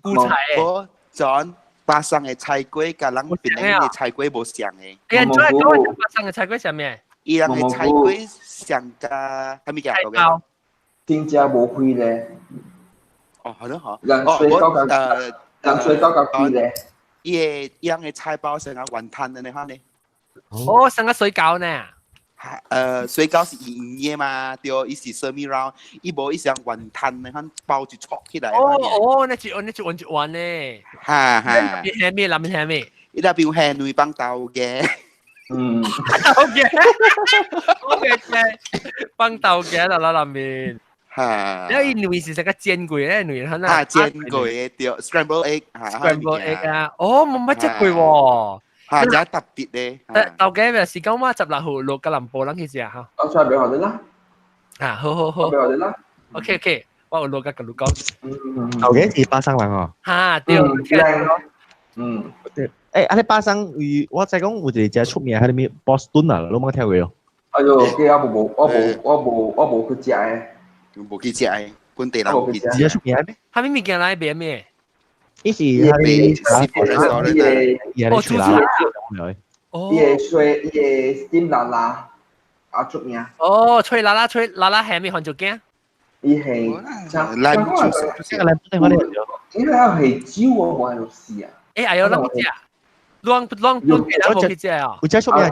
菇菜嘅。我轉巴生嘅菜龜，甲人邊嘅菜龜無相嘅。誒，再講巴生嘅菜龜係咩？伊人嘅菜龜相加係咪叫做嘅？新加無開咧。哦，係咯，嗬。人水高高啲咧。伊人嘅菜包成個雲吞嘅，你看呢？哦，成個水餃呢？水餃是圓嘅嘛，對，伊是 semi round， 伊無伊像雲吞，你看包住戳起來。哦，那就彎呢。哈哈。係咩？諗係咩？伊那邊係女幫豆嘅。豆嘅幫豆嘅啦，裏面。嚇！因為女是食個煎鬼咧，女人嚇煎鬼對 ，scramble egg 啊，哦冇乜隻鬼喎，嚇有特別咧。豆嘅咪是講話16號落吉林布啦，其實啊，我再俾我哋啦。好，俾我哋啦。OK，我落吉吉魯講。豆嘅是巴生人喎。嚇，對，你巴生我就講有一隻出名，係咩 Boston 啊，你冇聽過？哎呦，我冇去食誒，冇去食誒，本地人冇去食。出名咩？係咪物件來邊咩？伊是係哦，出啦！伊個steam 辣辣啊出名。哦，吹辣辣係咪看做驚？伊係應該係酒我冇喺度試啊。誒，係有諗住啊？亂冇去食啊？有隻出名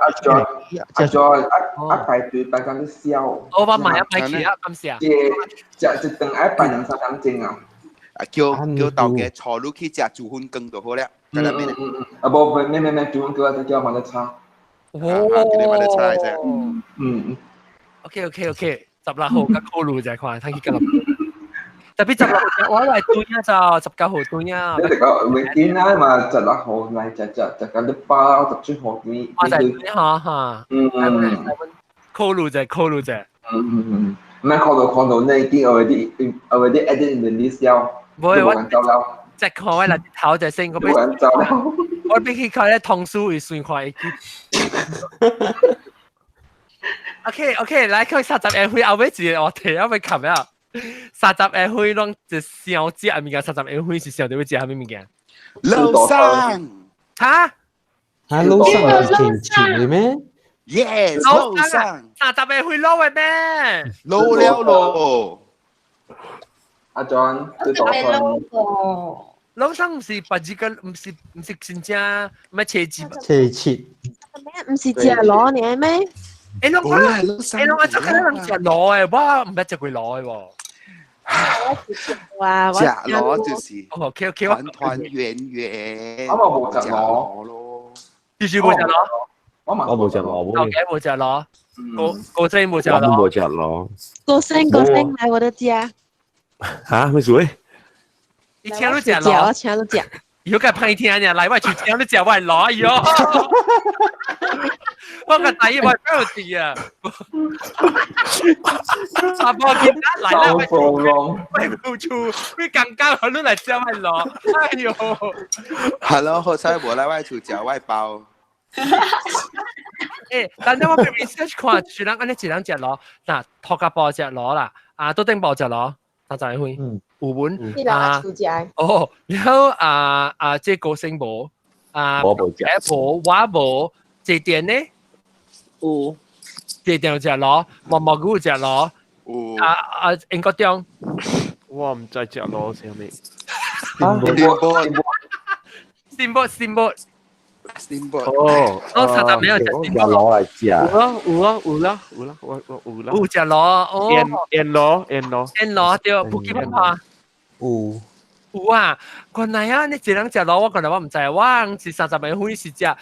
排隊排緊啲燒。我話買起啊，咁試啊？就等排2-3點鐘啊。叫豆嘅坐落去食豬粉羹就好了。咩？豬粉羹叫麻辣叉。麻辣叉啫。OK， 16號嘅考慮就係看睇佢今日。特別16號我嚟對啊，就19號對啊。你講每天啊嘛16號嚟就咁啲包17號啲。我就係嚇。考慮啫。唔係看到呢啲already added in the list 了。冇我即係看我嗱頭就先，我俾佢睇咧，通書會算快啲。OK， 來佢30下會後尾字我睇，因為琴日30下會攏就小隻物件，30下會是小啲會知係咩物件？老生嚇？老生係前嘅咩 ？Yes， 老生30下會撈嘅咩？撈了咯。阿 John，你講佢。老生唔是白字嘅，唔是真正咩車字。車切。唔是只攞你咩？誒，我真係諗住攞誒，哇，唔係只佢攞嘅喎。哇！只攞就是，OK，團團圓圓。我冇只攞咯。住冇只攞。我冇只攞。舊嘅冇只攞。高升冇只攞。冇只攞。高升來我的家。嚇？咩事？你聽到只攞？我聽到只。如果佢拍聽嘅，嚟我住聽到只我係攞咗。我個第一位邊度跌啊？阿波見得嚟啦，喂冇錯，佢更加可能嚟只係攞。哎呦 ！Hello， 好彩冇嚟我住只我包。誒，但係我嘅 research 看，雖然我哋只兩隻攞，嗱，托家包隻攞啦，啊，都丁包隻攞，但就係會5本啊。哦，然後即係高升寶我冇隻，Apple 話冇，這點呢？這點有隻攞，蘑菇有隻攞，英國點？我唔知隻攞係咩。Steamboat。哦，我實在沒有隻 Steamboat 攞嚟知啊。有啦，有隻攞，哦。N 攞，對，不記得嘛。有啊，原來啊，你這兩隻攞，我原來我唔知，我是30尾開始隻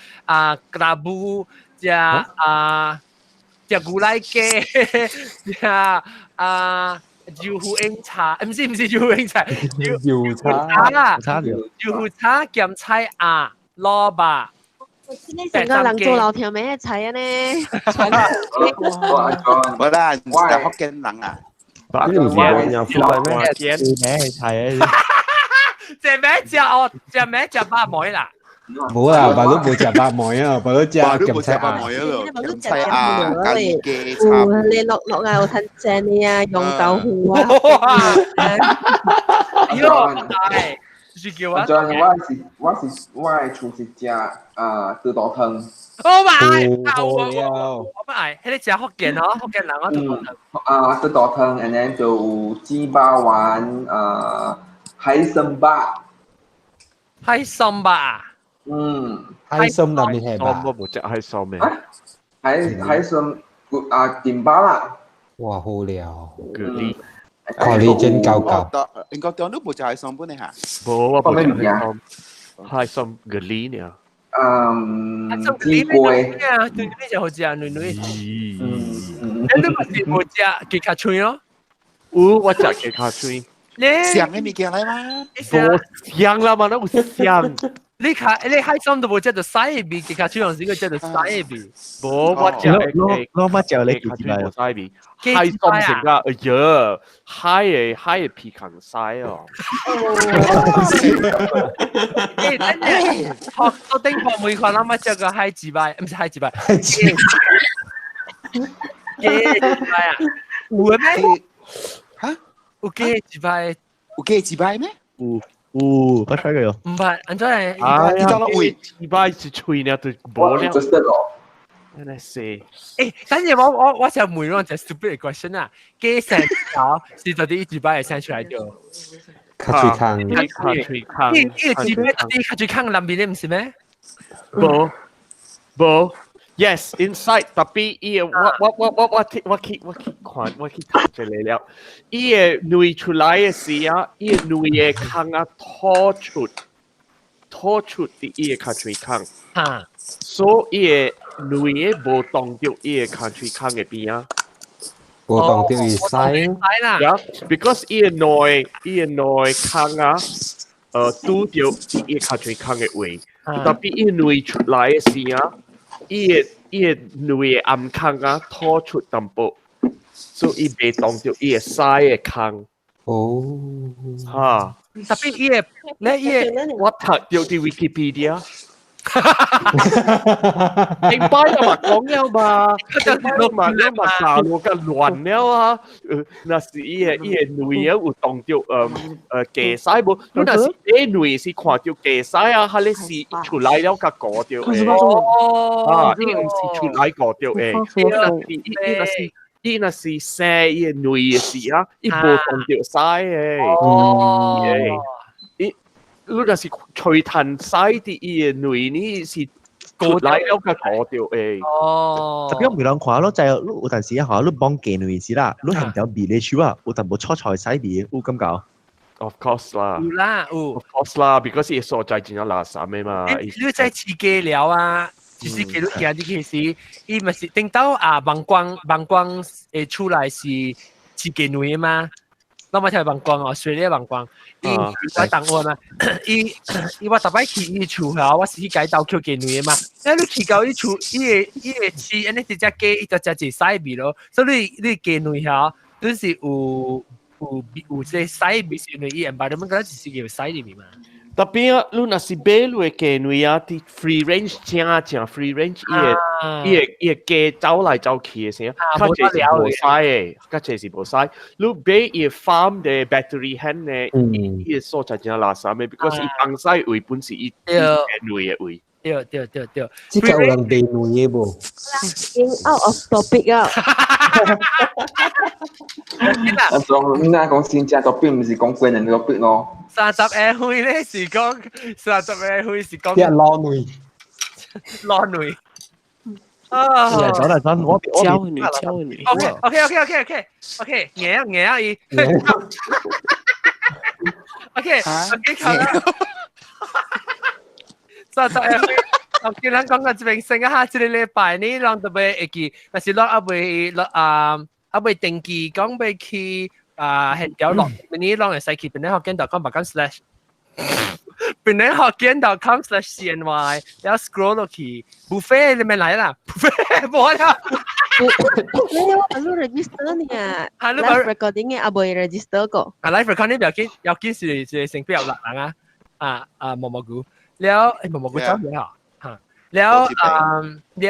格布隻隻古拉雞隻油壺英茶，唔是油壺英茶，油茶鹹菜啊，蘿蔔。你成個人做老條咩菜啊呢？我啦，係福建人啊。你唔係有福建咩？咩菜啊？隻名隻八妹啦。冇啊，爸都冇食八妹啊，爸都食鹹菜啊。鹹菜啊，跟雞叉。你落啊，有吞正你啊，用豆腐啊。係，是叫啊。我係廚師食豆豆湯。Oh my！我唔係，迄個食福建哦，福建人我豆豆湯。豆豆湯 ，and then 就雞巴丸海參吧。海參吧。海參入面係吧？我冇食海參咩？海參點巴啦。哇，好料！佢你真夠夠。英國點都冇食海參本嚟嚇？冇，我冇食海參嘅梨呢。雞龜。對呢隻好似啊，女。你都唔是冇食雞卡脆咯？我食雞卡脆。香嘅物件嚟嘛？冇香啦嘛，都冇香。你海參都冇只到西邊，其他主要是個只到西邊。冇我只攞乜就你記住嚟西邊，海參成個，哎呀，海嘅皮近西哦。誒，真係學到丁課每個諗乜只個海字bài，唔係海字bài，嘅字bài啊，有咩？嚇？有嘅字bài，有嘅字bài咩？不出嘅哟。唔係，安怎係？哎呀，字bài是吹呢，就冇了。真係死。誒，等陣我就問咗隻 stupid question 啊，嘅成條是到底字bài係生出來嘅？卡嘴康，呢個字bài啲卡嘴康南邊嘅唔是咩？冇。Yes, inside 特別我去看，我去睇住你了。伊個顱出來嘅時啊，伊個顱嘅腔啊拖出啲伊個卡嘴腔。嚇，所以伊個顱嘅無動到伊個卡嘴腔嘅邊啊。無動到伊西。Yeah, because 伊個內腔啊，拄到伊個卡嘴腔嘅位，特別伊顱出來嘅時啊。伊個顱嘅暗腔啊，拖出淡薄，所以未當到伊個腮嘅腔。哦，嚇！特別伊個我讀到啲 Wikipedia。你班又話講了嘛？你嘛大陸嘅亂了啊！那是伊個顱啊，有當到假腮無？你那是你顱是看到假腮啊，還是出來了甲過掉誒？啊，伊唔是出來過掉誒，伊那是生伊個顱嘅事啊，伊無當到腮誒。如果是吹彈曬啲嘢女呢是過嚟有個過掉誒。哦。特別我未諗看咯，就係有陣時嚇，你幫鏡女士啦，你係條鼻你處啊，有淡薄錯菜洗鼻，有咁搞。Of course 啦。有啦，有。Of course 啦 ，because 伊所在真係垃圾嘅嘛。你在刺激了啊？就是佢都見啲其實，伊咪是等到啊膀胱誒出來是刺激女嘛。我咪睇膀胱哦，水咧膀胱，伊在等我嘛，伊我特別去伊厝嚇，我是去解到叫妓女嘛，你去到伊厝，伊個飼，安尼直接雞，伊就只係西味咯，所以你妓女嚇，都是有即西味，是因為伊 environment 嗰陣時叫西裡面嘛。特別啊，你若是買落嘅女啊，啲 free range 正 free range，伊個雞走來走去嘅時候，較濟是無嘥嘅，較濟是無嘥。你買伊 farm 嘅 battery hen 咧，伊個所在真垃圾嘅 ，because 伊放曬位本是伊嘅女嘅位。對。即個有人賣女嘅無？ out of topic 啊！那講先正 topic 唔是講個人嘅 topic 咯。30歲咧是講30歲是講。啲人攞女。攞女。啊！走啦，走，我教女。OK，嘢伊。OK，好啦。30歲。我見咱講個這邊先啊，這個禮拜呢，讓特別會記，但是咱阿未定期講要去現條落，呢讓會使去邊啲學見.com /邊啲學見.com/CNY，然後 scroll 落去 buffet 你咪嚟啦 ，buffet 冇啦。你 register 呢？live recording 嘅阿未 register 過。live recording 要緊是成必有人啊，毛毛菇，แล้ว毛毛菇走咗嚇。แล้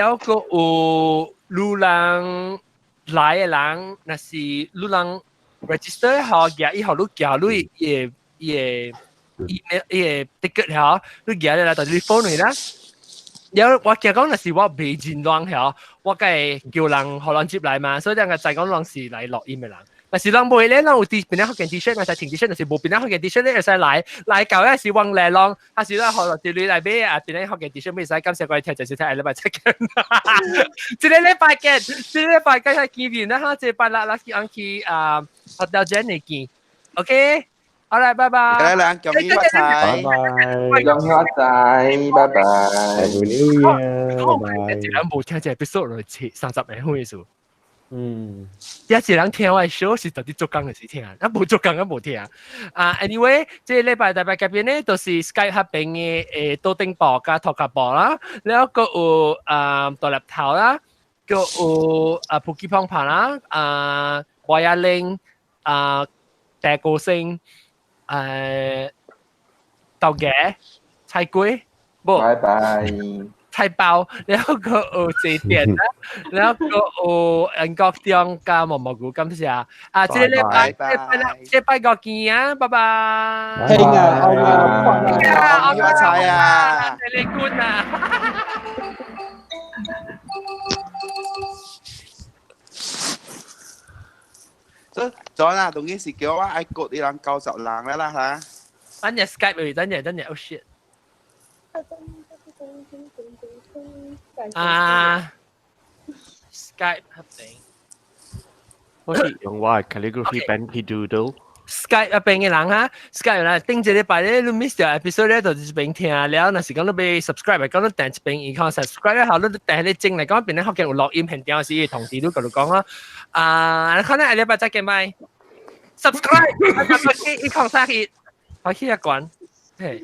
วก็路人來嘅人，那是路人 register 好嘅，以後你加入也 ticket 好，你加入嚟就你 phone 嚟啦。แล้ว我講那是我未盡量好，我梗叫人可能接嚟嘛，所以兩個就講人是嚟落 email 人。但是人袂咧，人有啲邊啲學件 T-shirt，咪就停 T-shirt，但是冇邊啲學件 T-shirt 咧，會使來搞一時往嚟浪，還是咧學落啲女嚟俾啊邊啲學件 T-shirt，咪使今次過嚟聽就少睇禮拜七嘅，一個禮拜嘅係見面啦，哈，一拜啦，去安去hotel Jenny 見 ，OK， 好啦，拜拜，拜拜，恭喜發財，恭喜發財，拜拜，Happy New Year，拜拜。一兩部聽隻 episode 嚟切30年開數。一是人聽我 show 是特啲做工嘅時聽，冇做工嘅冇聽。anyway， 即係禮拜大拜嗰邊咧，都是 Skype 合併嘅多丁博加托卡博啦，然後個有獨立頭啦，個有普基胖胖啦，華亞玲大個星豆嘅菜龜，拜拜。菜包，然後個有字典啦，然後個有英國中加毛毛菇，感謝啊！這個禮拜個見啊，拜拜。聽啊，我發財啊！你官啊！咗啦，同件事叫我愛國啲人90人啦嚇。等陣 Skype 嚟，等陣 ，oh shit！Skype 合併，好似用話 calligraphy pen to doodle。Skype 合併嘅人哈 ，Skype 啦，頂一禮拜咧，你 miss 掉 episode 咧，就一邊聽了，若是講你被 subscribe，講你訂一邊以後 subscribe 咧，後你訂你整嚟講，邊咧學嘅有錄音片段時，同事都嗰度講啦。可能下禮拜再見拜 ，subscribe，一放曬去，開始一關，係。